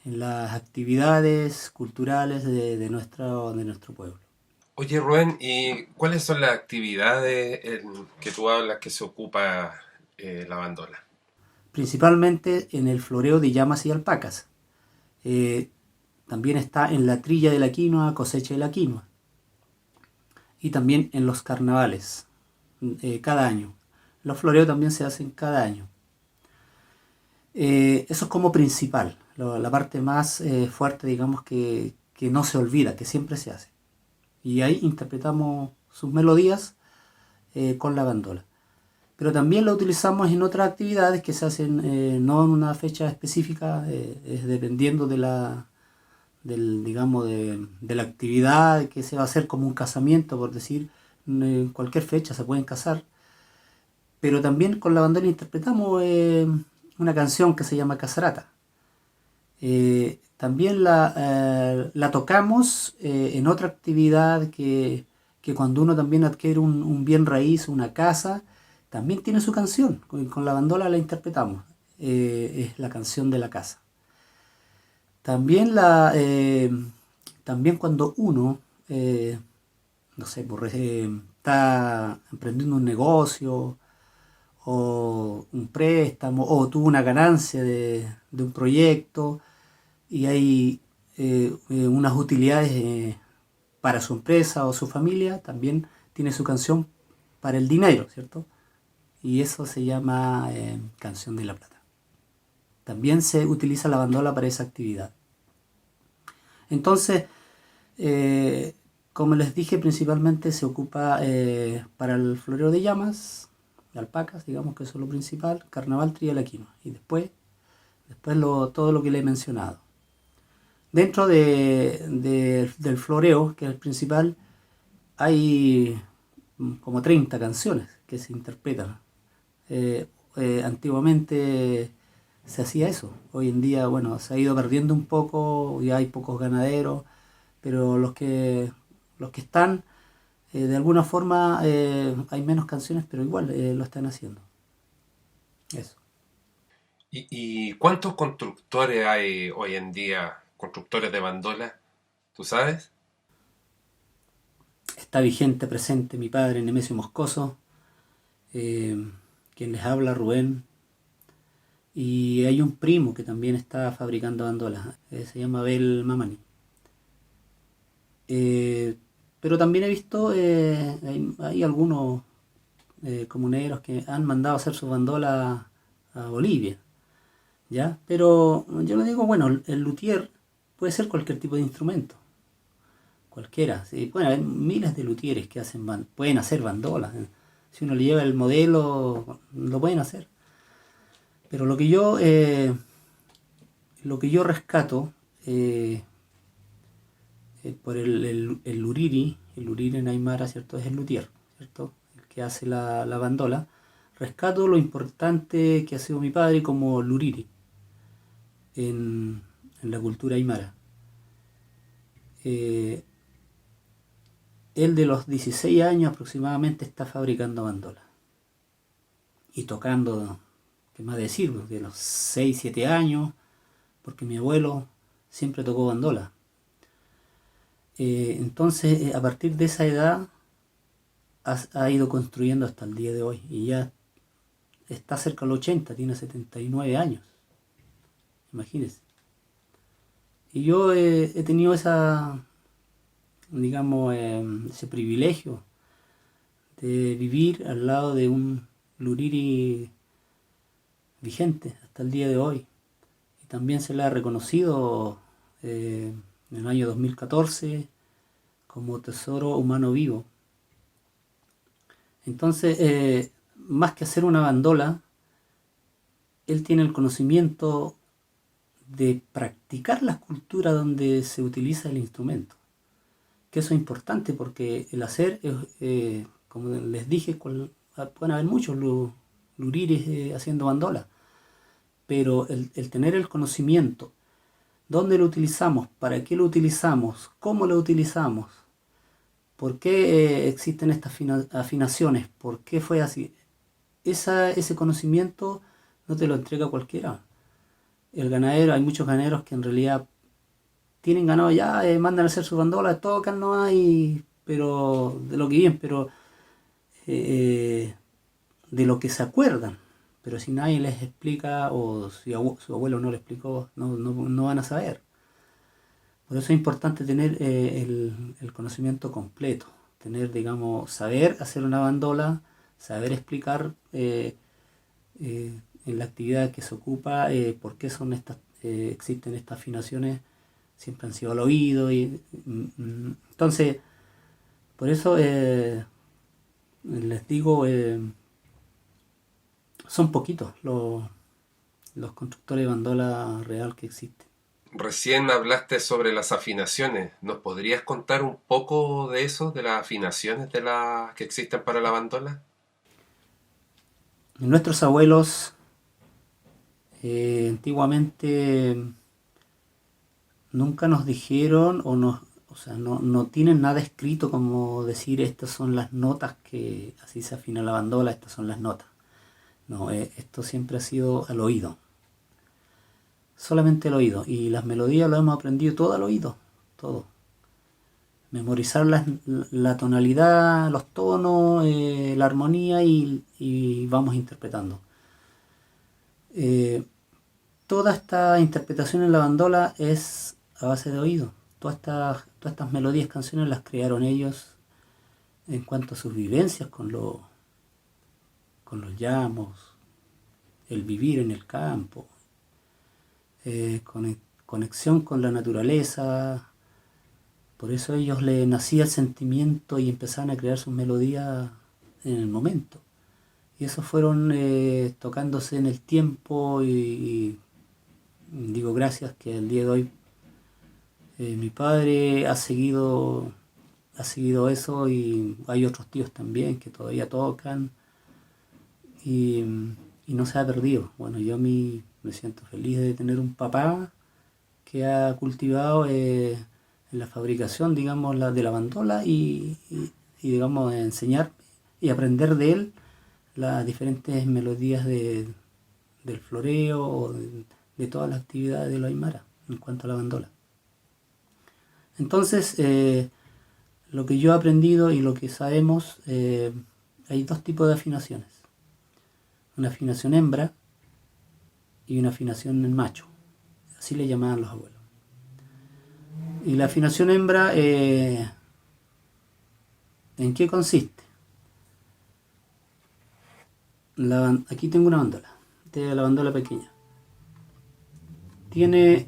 en las actividades culturales de nuestro pueblo. Oye, Rubén, ¿y cuáles son las actividades que tú hablas que se ocupa la bandola? Principalmente en el floreo de llamas y alpacas. También está en la trilla de la quinoa, cosecha de la quinoa. Y también en los carnavales, cada año. Los floreos también se hacen cada año. Eso es como principal, la parte más fuerte, digamos, que no se olvida, que siempre se hace. Y ahí interpretamos sus melodías con la bandola. Pero también lo utilizamos en otras actividades que se hacen no en una fecha específica, es dependiendo de la actividad que se va a hacer, como un casamiento, por decir, en cualquier fecha se pueden casar. Pero también con la bandola interpretamos una canción que se llama Casarata. También la tocamos en otra actividad que cuando uno también adquiere un bien raíz, una casa, también tiene su canción. Con la bandola la interpretamos. Es la canción de la casa. También también cuando uno no sé, está emprendiendo un negocio o un préstamo o tuvo una ganancia de un proyecto y hay unas utilidades para su empresa o su familia, también tiene su canción para el dinero, ¿cierto? Y eso se llama Canción de la Plata. También se utiliza la bandola para esa actividad. Entonces, como les dije, principalmente se ocupa para el floreo de llamas, de alpacas, digamos que eso es lo principal, carnaval, trilla, la quinoa. Y después todo lo que le he mencionado. Dentro del floreo, que es el principal, hay como 30 canciones que se interpretan. Antiguamente se hacía eso. Hoy en día, bueno, se ha ido perdiendo un poco, ya hay pocos ganaderos, pero los que están, de alguna forma hay menos canciones, pero igual lo están haciendo. Eso. ¿Y cuántos constructores hay hoy en día, constructores de bandola? ¿Tú sabes? Está vigente, presente mi padre, Nemesio Moscoso, quien les habla, Rubén. Y hay un primo que también está fabricando bandolas, se llama Abel Mamani. Pero también he visto, hay algunos comuneros que han mandado a hacer sus bandolas a Bolivia, ¿ya? Pero yo le digo, bueno, el luthier puede ser cualquier tipo de instrumento, cualquiera. ¿Sí? Pueden haber miles de luthieres que pueden hacer bandolas. Si uno le lleva el modelo, lo pueden hacer. Pero lo que yo rescato por el luriri en aymara, ¿cierto? Es el luthier, ¿cierto? El que hace la bandola. Rescato lo importante que ha sido mi padre como luriri en la cultura aymara. Él de los 16 años aproximadamente está fabricando bandolas y tocando, qué más decir, de los 6, 7 años, porque mi abuelo siempre tocó bandola. Entonces, a partir de esa edad, ha ido construyendo hasta el día de hoy. Y ya está cerca de los 80, tiene 79 años. Imagínense. Y yo he tenido ese privilegio de vivir al lado de un luriri vigente hasta el día de hoy. Y también se le ha reconocido en el año 2014 como Tesoro Humano Vivo. Entonces, más que hacer una bandola, él tiene el conocimiento de practicar la cultura donde se utiliza el instrumento. Que eso es importante porque el hacer, como les dije, pueden haber muchos luriris haciendo bandola. Pero el tener el conocimiento, dónde lo utilizamos, para qué lo utilizamos, cómo lo utilizamos, por qué existen estas afinaciones, por qué fue así, ese conocimiento no te lo entrega cualquiera. El ganadero, hay muchos ganaderos que en realidad tienen ganado ya, mandan a hacer sus bandolas, tocan nomás, pero de lo que viven, pero de lo que se acuerdan. Pero si nadie les explica, o si su abuelo no le explicó, no van a saber. Por eso es importante tener el conocimiento completo, tener, digamos, saber hacer una bandola, saber explicar en la actividad que se ocupa por qué son existen estas afinaciones, siempre han sido al oído. Entonces, por eso les digo, son poquitos los constructores de bandola real que existen. Recién hablaste sobre las afinaciones. ¿Nos podrías contar un poco de eso, de las afinaciones que existen para la bandola? Nuestros abuelos antiguamente nunca nos dijeron o sea, no tienen nada escrito como decir estas son las notas que así se afina la bandola, estas son las notas. No, esto siempre ha sido al oído. Solamente al oído. Y las melodías lo hemos aprendido todo al oído. Todo. Memorizar la tonalidad, los tonos, la armonía y vamos interpretando. Toda esta interpretación en la bandola es a base de oído. Todas estas melodías, canciones las crearon ellos en cuanto a sus vivencias con los llamos, el vivir en el campo, conexión con la naturaleza. Por eso a ellos les nacía el sentimiento y empezaban a crear sus melodías en el momento. Y eso fueron tocándose en el tiempo y digo gracias que el día de hoy mi padre ha seguido eso y hay otros tíos también que todavía tocan y no se ha perdido. Bueno, yo me siento feliz de tener un papá que ha cultivado en la fabricación, digamos, de la bandola y digamos, enseñar y aprender de él las diferentes melodías del floreo o de todas las actividades de los aymara en cuanto a la bandola. Entonces, lo que yo he aprendido y lo que sabemos, hay dos tipos de afinaciones. Una afinación hembra y una afinación en macho. Así le llamaban los abuelos. Y la afinación hembra, ¿en qué consiste? Aquí tengo una bandola. Esta es la bandola pequeña. Tiene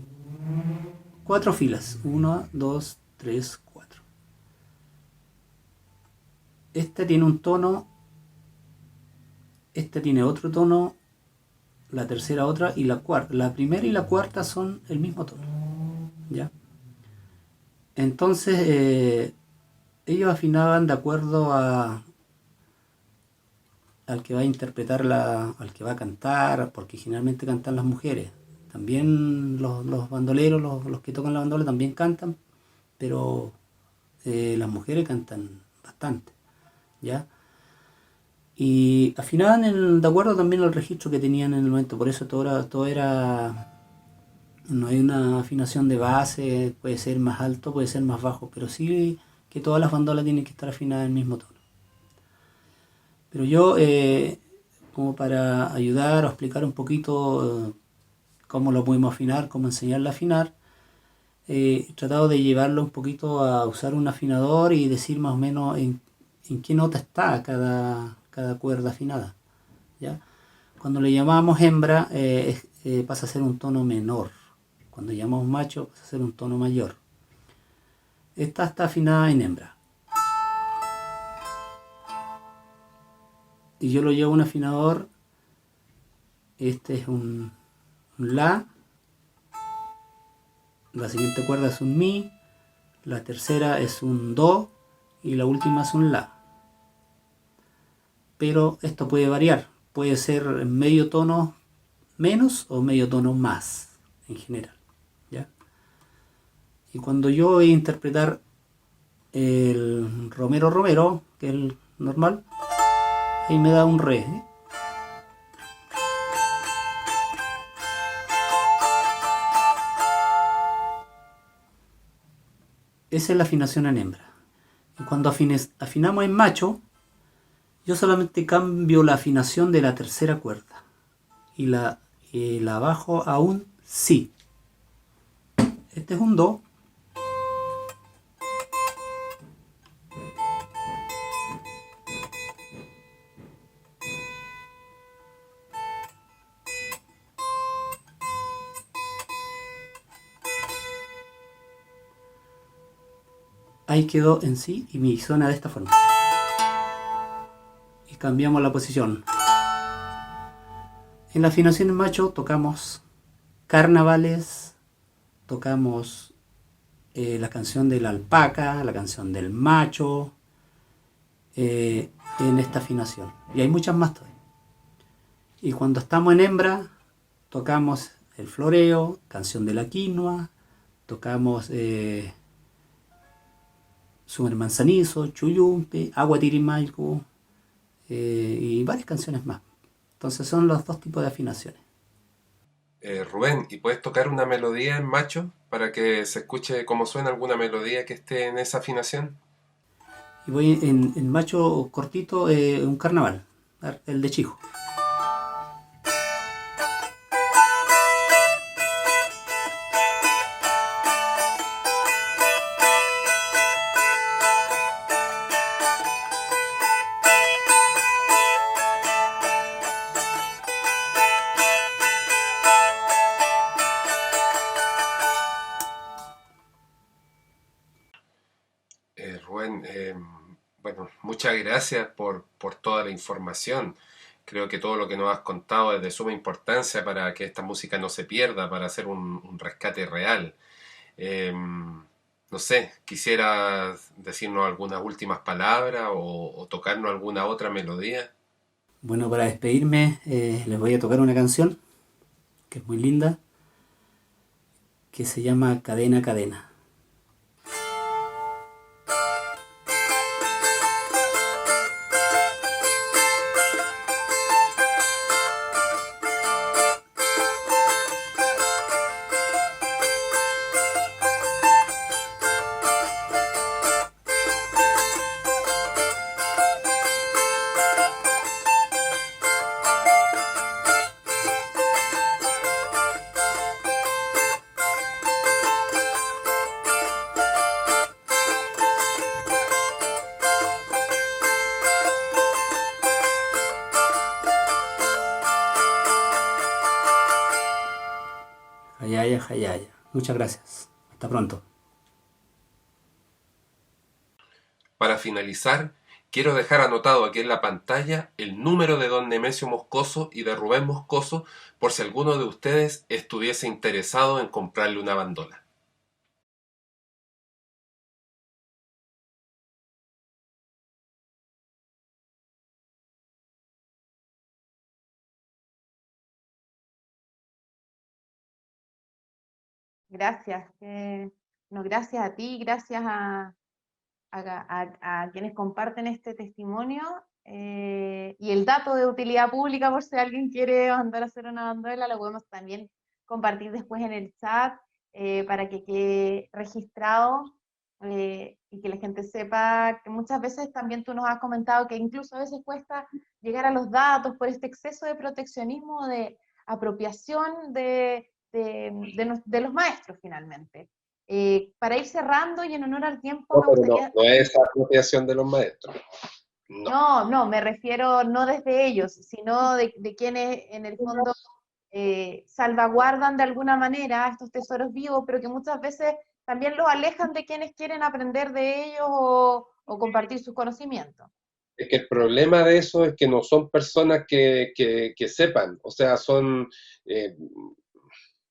4 filas. 1, 2, 3, 4. Esta tiene un tono. Esta tiene otro tono. La tercera otra y la cuarta. La primera y la cuarta son el mismo tono. ¿Ya? Entonces ellos afinaban de acuerdo al que va a interpretar, al que va a cantar, porque generalmente cantan las mujeres. También los bandoleros, los que tocan la bandola también cantan, pero las mujeres cantan bastante, ¿ya? Y afinaban de acuerdo también al registro que tenían en el momento, por eso todo era. No hay una afinación de base, puede ser más alto, puede ser más bajo, pero sí que todas las bandolas tienen que estar afinadas en el mismo tono. Pero yo, como para ayudar o explicar un poquito cómo lo podemos afinar, cómo enseñarle a afinar, he tratado de llevarlo un poquito a usar un afinador y decir más o menos en qué nota está cada cuerda afinada, ¿ya? Cuando le llamamos hembra, pasa a ser un tono menor. Cuando llamamos macho, pasa a ser un tono mayor. Esta está afinada en hembra. Y yo lo llevo a un afinador. Este es un la. La siguiente cuerda es un mi. La tercera es un do. Y la última es un la. Pero esto puede variar. puede ser medio tono menos o medio tono más en general, ¿ya? Y cuando yo voy a interpretar el Romero Romero, que es el normal, ahí me da un re, ¿eh? Esa es la afinación en hembra. Y cuando afinamos en macho, yo solamente cambio la afinación de la tercera cuerda y la bajo a un si. Este es un do. Ahí quedó en si y mi suena de esta forma. Y cambiamos la posición. En la afinación en macho tocamos carnavales, tocamos la canción de la alpaca, la canción del macho, en esta afinación. Y hay muchas más todavía. Y cuando estamos en hembra, tocamos el floreo, canción de la quinoa, tocamos Sumer Manzanizo, Chuyumpe, Agua Tirimalco y varias canciones más. Entonces son los dos tipos de afinaciones. Rubén, ¿y puedes tocar una melodía en macho para que se escuche cómo suena alguna melodía que esté en esa afinación? Y voy en macho cortito, un carnaval, el de Chijo. Rubén, bueno, muchas gracias por toda la información. Creo que todo lo que nos has contado es de suma importancia para que esta música no se pierda, para hacer un rescate real. No sé, ¿quisieras decirnos algunas últimas palabras o tocarnos alguna otra melodía? Bueno, para despedirme les voy a tocar una canción que es muy linda, que se llama Cadena Cadena. Jayaya, jayaya. Muchas gracias. Hasta pronto. Para finalizar, quiero dejar anotado aquí en la pantalla el número de don Nemesio Moscoso y de Rubén Moscoso por si alguno de ustedes estuviese interesado en comprarle una bandola. Gracias. No, gracias a ti, gracias a quienes comparten este testimonio y el dato de utilidad pública por si alguien quiere mandar a hacer una bandola, lo podemos también compartir después en el chat para que quede registrado y que la gente sepa que muchas veces también tú nos has comentado que incluso a veces cuesta llegar a los datos por este exceso de proteccionismo, de apropiación de los maestros finalmente. Para ir cerrando y en honor al tiempo, No, me pero gustaría... no es apropiación de los maestros. No, me refiero no desde ellos, sino de quienes en el fondo salvaguardan de alguna manera estos tesoros vivos, pero que muchas veces también los alejan de quienes quieren aprender de ellos o compartir sus conocimientos. Es que el problema de eso es que no son personas que sepan, o sea, son,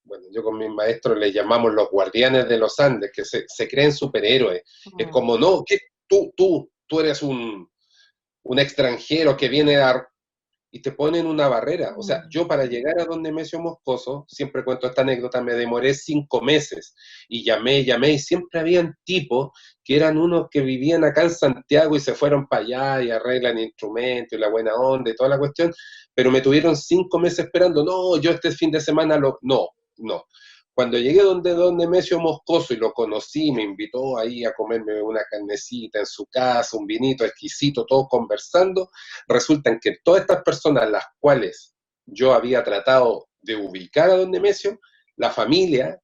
bueno, yo con mis maestros les llamamos los guardianes de los Andes, que se creen superhéroes. Es como, no, que tú eres un extranjero que viene y te ponen una barrera. O sea, yo para llegar a don Nemesio Moscoso, siempre cuento esta anécdota, me demoré 5 meses y llamé, y siempre habían tipos que eran unos que vivían acá en Santiago y se fueron para allá y arreglan instrumentos y la buena onda y toda la cuestión, pero me tuvieron 5 meses esperando. No, yo este fin de semana no. Cuando llegué donde don Nemesio Moscoso y lo conocí, me invitó ahí a comerme una carnecita en su casa, un vinito exquisito, todos conversando, resulta que todas estas personas, las cuales yo había tratado de ubicar a don Nemesio, la familia,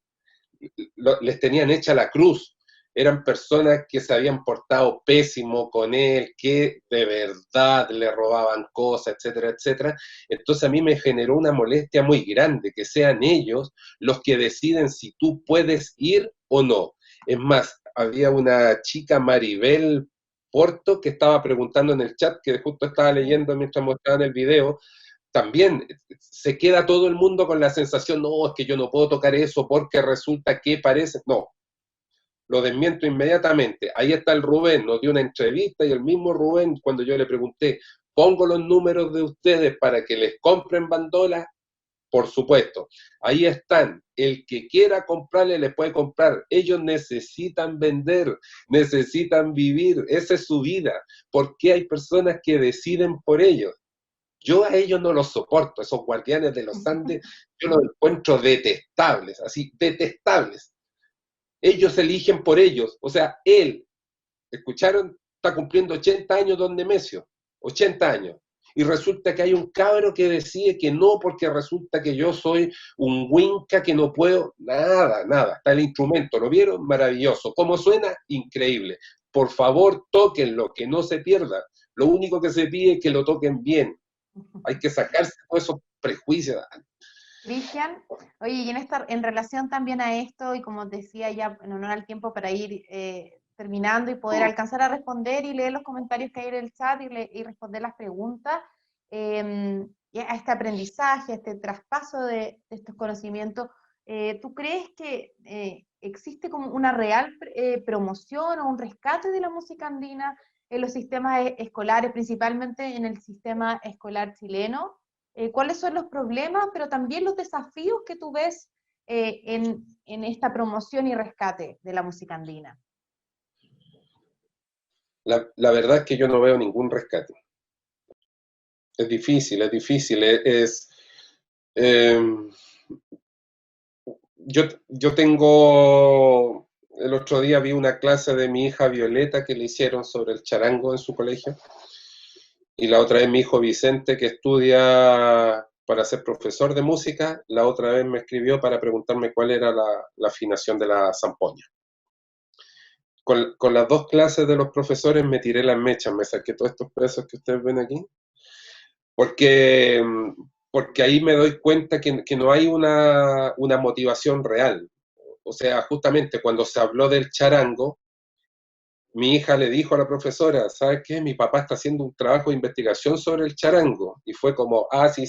les tenían hecha la cruz. Eran personas que se habían portado pésimo con él, que de verdad le robaban cosas, etcétera, etcétera. Entonces a mí me generó una molestia muy grande que sean ellos los que deciden si tú puedes ir o no. Es más, había una chica, Maribel Porto, que estaba preguntando en el chat, que justo estaba leyendo mientras mostraban el video. También se queda todo el mundo con la sensación, no, es que yo no puedo tocar eso porque resulta que parece, no, lo desmiento inmediatamente. Ahí está el Rubén, nos dio una entrevista y el mismo Rubén, cuando yo le pregunté, ¿pongo los números de ustedes para que les compren bandolas? Por supuesto, ahí están. El que quiera comprarle, le puede comprar. Ellos necesitan vender, necesitan vivir, esa es su vida. ¿Por qué hay personas que deciden por ellos? Yo a ellos no los soporto, esos guardianes de los Andes, yo los encuentro detestables, así, detestables. Ellos eligen por ellos, o sea, él, ¿escucharon? Está cumpliendo 80 años don Nemesio, 80 años. Y resulta que hay un cabro que decide que no, porque resulta que yo soy un winca que no puedo, nada. Está el instrumento, ¿lo vieron? Maravilloso. ¿Cómo suena? Increíble. Por favor, tóquenlo, que no se pierda. Lo único que se pide es que lo toquen bien. Hay que sacarse todos esos prejuicios. Cristian, oye, y en relación también a esto, y como decía ya en honor al tiempo para ir terminando y poder alcanzar a responder y leer los comentarios que hay en el chat y responder las preguntas, y a este aprendizaje, a este traspaso de estos conocimientos, ¿tú crees que existe como una real promoción o un rescate de la música andina en los sistemas escolares, principalmente en el sistema escolar chileno? ¿Cuáles son los problemas, pero también los desafíos que tú ves en esta promoción y rescate de la música andina? La verdad es que yo no veo ningún rescate. Es difícil. Yo tengo, el otro día vi una clase de mi hija Violeta que le hicieron sobre el charango en su colegio, y la otra vez mi hijo Vicente, que estudia para ser profesor de música, la otra vez me escribió para preguntarme cuál era la afinación de la zampoña. Con las dos clases de los profesores me tiré las mechas, me saqué todos estos pesos que ustedes ven aquí, porque ahí me doy cuenta que no hay una motivación real. O sea, justamente cuando se habló del charango, mi hija le dijo a la profesora, ¿sabes qué? Mi papá está haciendo un trabajo de investigación sobre el charango. Y fue como, sí.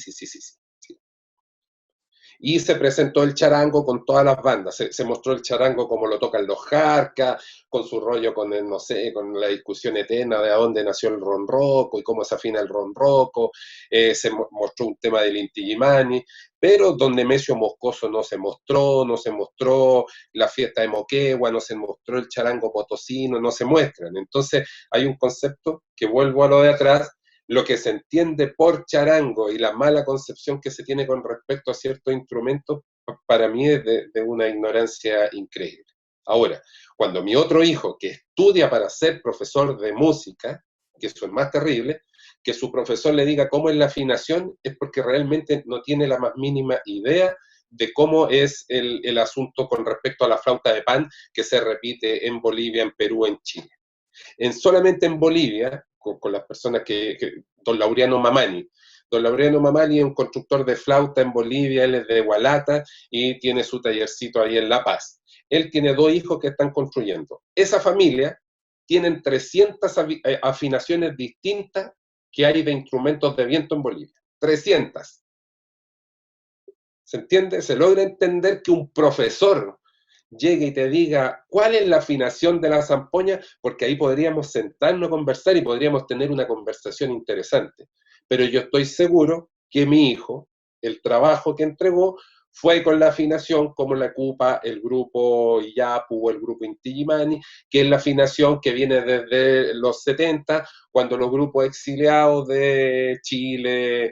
Y se presentó el charango con todas las bandas. Se mostró el charango como lo tocan los Jarcas, con su rollo con el, no sé, con la discusión eterna de a dónde nació el ronroco y cómo se afina el ronroco. Se mostró un tema del Inti Illimani, pero don Nemesio Moscoso no se mostró la fiesta de Moquegua, no se mostró el charango potosino, no se muestran. Entonces hay un concepto que, vuelvo a lo de atrás, lo que se entiende por charango y la mala concepción que se tiene con respecto a ciertos instrumentos, para mí es de una ignorancia increíble. Ahora, cuando mi otro hijo, que estudia para ser profesor de música, que eso es más terrible, que su profesor le diga cómo es la afinación, es porque realmente no tiene la más mínima idea de cómo es el asunto con respecto a la flauta de pan que se repite en Bolivia, en Perú, en Chile. Solamente en Bolivia, con las personas don Laureano Mamani. Don Laureano Mamani es un constructor de flauta en Bolivia, él es de Hualata y tiene su tallercito ahí en La Paz. Él tiene 2 hijos que están construyendo. Esa familia tienen 300 afinaciones distintas que hay de instrumentos de viento en Bolivia. 300. ¿Se entiende? Se logra entender que un profesor llegue y te diga cuál es la afinación de la zampoña, porque ahí podríamos sentarnos a conversar y podríamos tener una conversación interesante. pero yo estoy seguro que mi hijo, el trabajo que entregó, fue con la afinación como la ocupa el grupo Iyapu o el grupo Inti Illimani, que es la afinación que viene desde los 70, cuando los grupos exiliados de Chile,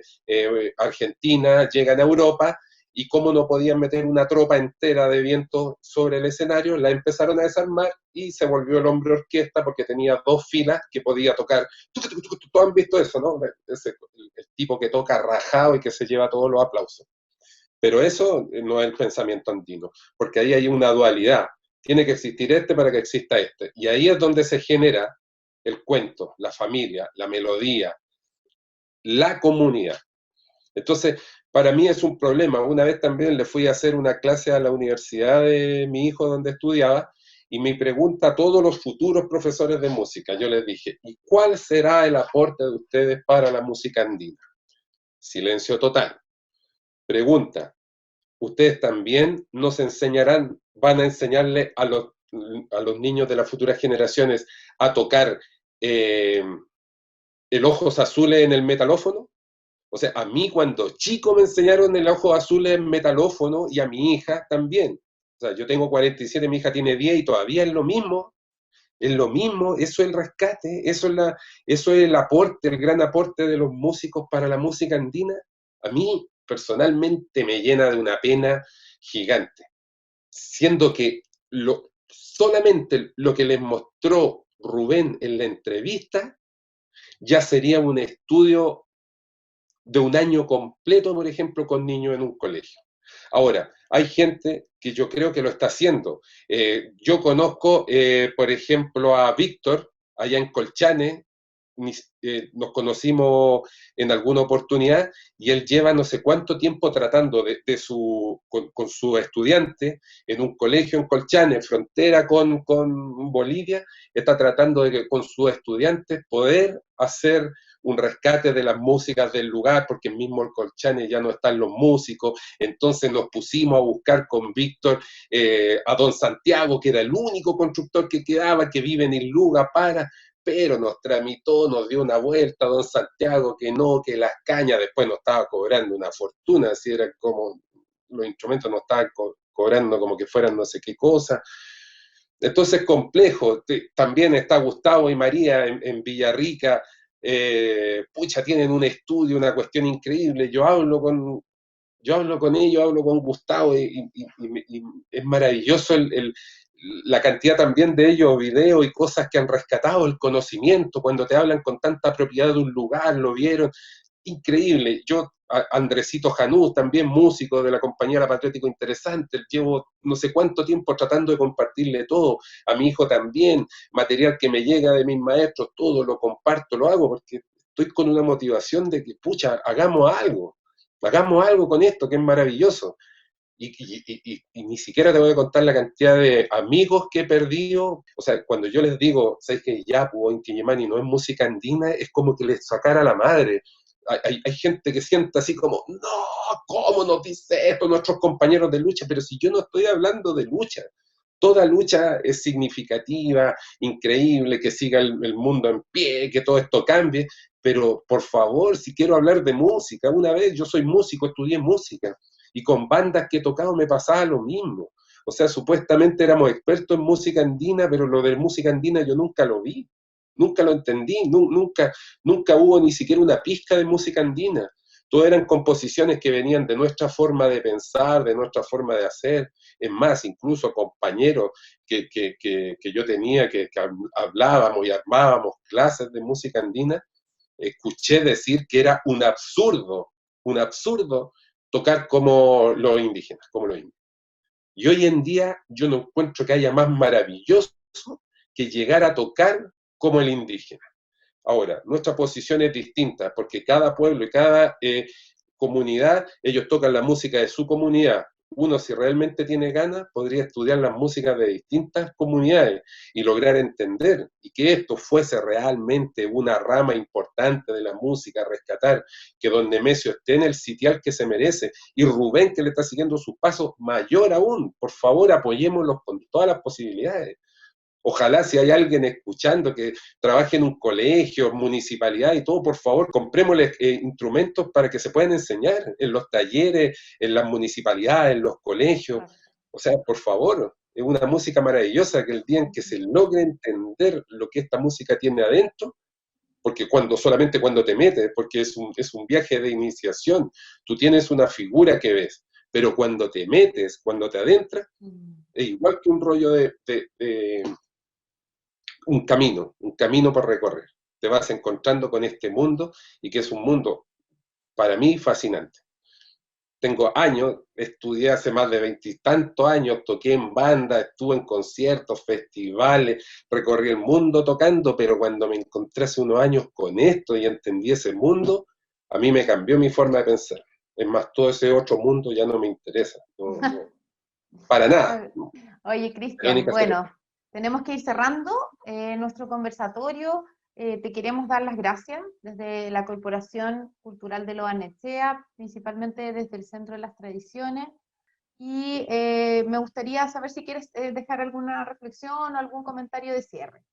Argentina, llegan a Europa, y como no podían meter una tropa entera de viento sobre el escenario, la empezaron a desarmar y se volvió el hombre orquesta porque tenía 2 filas que podía tocar. Todos han visto eso, ¿no? El tipo que toca rajado y que se lleva todos los aplausos. Pero eso no es el pensamiento andino, porque ahí hay una dualidad. Tiene que existir este para que exista este. Y ahí es donde se genera el cuento, la familia, la melodía, la comunidad. Entonces, para mí es un problema. Una vez también le fui a hacer una clase a la universidad de mi hijo donde estudiaba, y me pregunta a todos los futuros profesores de música. Yo les dije, ¿y cuál será el aporte de ustedes para la música andina? Silencio total. Pregunta, ¿ustedes también nos enseñarán, van a enseñarle a los niños de las futuras generaciones a tocar el ojos azules en el metalófono? O sea, a mí cuando chico me enseñaron el ojos azules en metalófono, y a mi hija también. O sea, yo tengo 47, mi hija tiene 10 y todavía es lo mismo. Es lo mismo, eso es el rescate, eso es el aporte, el gran aporte de los músicos para la música andina. A mí personalmente me llena de una pena gigante, siendo que solamente lo que les mostró Rubén en la entrevista ya sería un estudio de un año completo, por ejemplo, con niños en un colegio. Ahora, hay gente que yo creo que lo está haciendo. Yo conozco, por ejemplo, a Víctor, allá en Colchane, nos conocimos en alguna oportunidad, y él lleva no sé cuánto tiempo tratando con su estudiante en un colegio en Colchane, frontera con Bolivia, está tratando de que con sus estudiantes poder hacer un rescate de las músicas del lugar, porque mismo en Colchane ya no están los músicos. Entonces nos pusimos a buscar con Víctor a don Santiago, que era el único constructor que quedaba, que vive en Iluga, pero nos tramitó, nos dio una vuelta don Santiago, que no, que las cañas, después nos estaba cobrando una fortuna, así era como los instrumentos nos estaban cobrando como que fueran no sé qué cosa. Entonces complejo. También está Gustavo y María en Villarrica, pucha, tienen un estudio, una cuestión increíble. Yo hablo con ellos, hablo con Gustavo, y es maravilloso la cantidad también de ellos, videos y cosas que han rescatado, el conocimiento, cuando te hablan con tanta propiedad de un lugar, lo vieron, increíble. Yo, Andresito Janús, también músico de la compañía La Patriótico Interesante, llevo no sé cuánto tiempo tratando de compartirle todo, a mi hijo también, material que me llega de mis maestros, todo lo comparto, lo hago, porque estoy con una motivación de que, pucha, hagamos algo con esto, que es maravilloso. Y ni siquiera te voy a contar la cantidad de amigos que he perdido. O sea, cuando yo les digo, ¿sabes que Iyapu o Inti Illimani no es música andina? Es como que les sacara la madre. Hay gente que siente así como, no, ¿cómo nos dice esto nuestros compañeros de lucha? Pero si yo no estoy hablando de lucha, toda lucha es significativa, increíble, que siga el mundo en pie, que todo esto cambie, pero por favor, si quiero hablar de música, una vez yo soy músico, estudié música, y con bandas que he tocado me pasaba lo mismo. O sea, supuestamente éramos expertos en música andina, pero lo de música andina yo nunca lo vi, nunca lo entendí, nunca hubo ni siquiera una pizca de música andina. Todas eran composiciones que venían de nuestra forma de pensar, de nuestra forma de hacer. Es más, incluso compañeros que yo tenía, que hablábamos y armábamos clases de música andina, escuché decir que era un absurdo tocar como los indígenas, como los indios. Y hoy en día yo no encuentro que haya más maravilloso que llegar a tocar como el indígena. Ahora, nuestra posición es distinta, porque cada pueblo y cada comunidad, ellos tocan la música de su comunidad. Uno, si realmente tiene ganas, podría estudiar las músicas de distintas comunidades y lograr entender, y que esto fuese realmente una rama importante de la música, rescatar, que don Nemesio esté en el sitial que se merece, y Rubén, que le está siguiendo sus pasos, mayor aún. Por favor, apoyémoslos con todas las posibilidades. Ojalá si hay alguien escuchando que trabaje en un colegio, municipalidad y todo, por favor, comprémosles instrumentos para que se puedan enseñar en los talleres, en las municipalidades, en los colegios. O sea, por favor, es una música maravillosa que el día en que se logre entender lo que esta música tiene adentro, porque solamente cuando te metes, porque es un viaje de iniciación, tú tienes una figura que ves, pero cuando te metes, cuando te adentras, es igual que un rollo de un camino por recorrer. Te vas encontrando con este mundo y que es un mundo, para mí, fascinante. Tengo años, estudié hace más de 20 y tantos años, toqué en banda, estuve en conciertos, festivales, recorrí el mundo tocando, pero cuando me encontré hace unos años con esto y entendí ese mundo, a mí me cambió mi forma de pensar. Es más, todo ese otro mundo ya no me interesa, para nada. Oye, Cristian, bueno, tenemos que ir cerrando nuestro conversatorio. Te queremos dar las gracias desde la Corporación Cultural de Lo Barnechea, principalmente desde el Centro de las Tradiciones. Y me gustaría saber si quieres dejar alguna reflexión o algún comentario de cierre.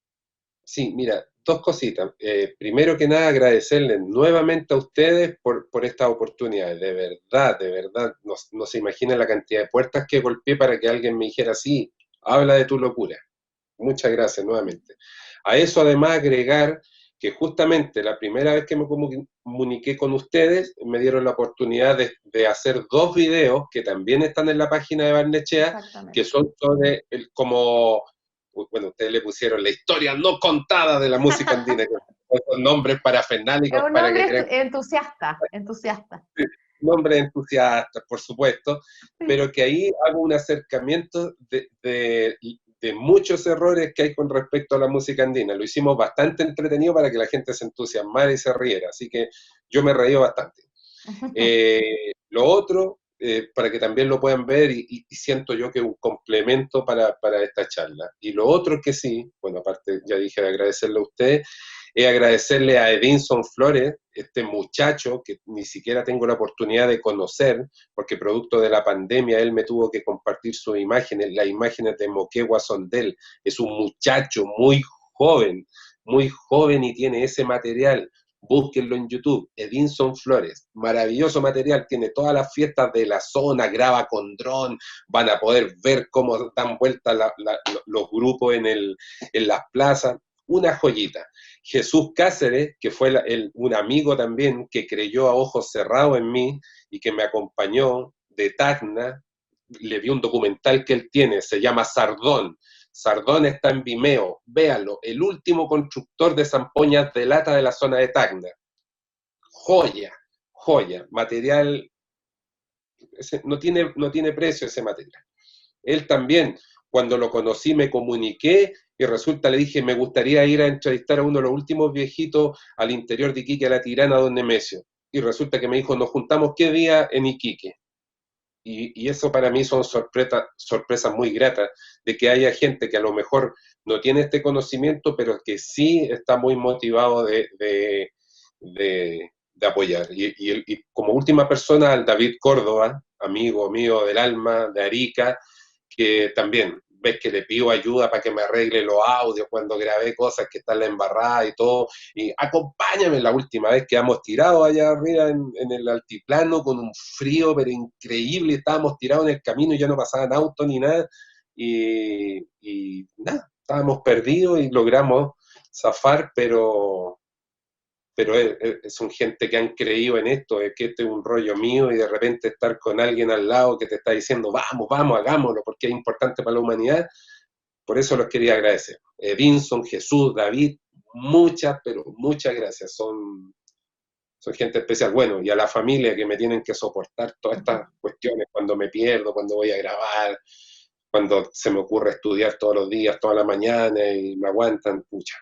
Sí, mira, dos cositas. Primero que nada, agradecerles nuevamente a ustedes por estas oportunidades. De verdad, no se imagina la cantidad de puertas que golpeé para que alguien me dijera, sí, habla de tu locura. Muchas gracias nuevamente. A eso además agregar que justamente la primera vez que me comuniqué con ustedes, me dieron la oportunidad de hacer 2 videos que también están en la página de Barnechea, que son sobre como, bueno, ustedes le pusieron la historia no contada de la música andina, que son nombres parafenálicos. Es un para nombre que crean... entusiasta. Nombres entusiastas, por supuesto, pero que ahí hago un acercamiento de muchos errores que hay con respecto a la música andina. Lo hicimos bastante entretenido para que la gente se entusiasmara y se riera, así que yo me reí bastante. Lo otro, para que también lo puedan ver, y siento yo que es un complemento para esta charla. Y lo otro que sí, bueno, aparte ya dije de agradecerle a ustedes, es agradecerle a Edinson Flores, este muchacho que ni siquiera tengo la oportunidad de conocer, porque producto de la pandemia él me tuvo que compartir sus imágenes, las imágenes de Moquegua Sondel. Es un muchacho muy joven y tiene ese material. Búsquenlo en YouTube, Edinson Flores, maravilloso material, tiene todas las fiestas de la zona, graba con dron, van a poder ver cómo dan vueltas los grupos en las plazas, una joyita. Jesús Cáceres, que fue un amigo también, que creyó a ojos cerrados en mí y que me acompañó de Tacna, le vi un documental que él tiene, se llama Sardón. Sardón está en Vimeo, véanlo, el último constructor de zampoñas de lata de la zona de Tacna. Joya, material, no tiene precio ese material. Él también, cuando lo conocí, me comuniqué y resulta, le dije, me gustaría ir a entrevistar a uno de los últimos viejitos al interior de Iquique, a La Tirana, don Nemesio. Y resulta que me dijo, nos juntamos qué día en Iquique. Y eso para mí son sorpresas muy gratas, de que haya gente que a lo mejor no tiene este conocimiento, pero que sí está muy motivado de apoyar. Y como última persona, al David Córdoba, amigo mío del alma, de Arica, que también ves que le pido ayuda para que me arregle los audios cuando grabé cosas que están la embarrada y todo, y acompáñame. La última vez que hemos tirado allá arriba en el altiplano con un frío pero increíble, estábamos tirados en el camino y ya no pasaban autos ni nada, y nada, estábamos perdidos y logramos zafar, pero son gente que han creído en esto, es que este es un rollo mío, y de repente estar con alguien al lado que te está diciendo, vamos, hagámoslo, porque es importante para la humanidad. Por eso los quería agradecer. Edinson, Jesús, David, pero muchas gracias, son gente especial. Bueno, y a la familia que me tienen que soportar todas estas cuestiones, cuando me pierdo, cuando voy a grabar, cuando se me ocurre estudiar todos los días, toda la mañana, y me aguantan, pucha.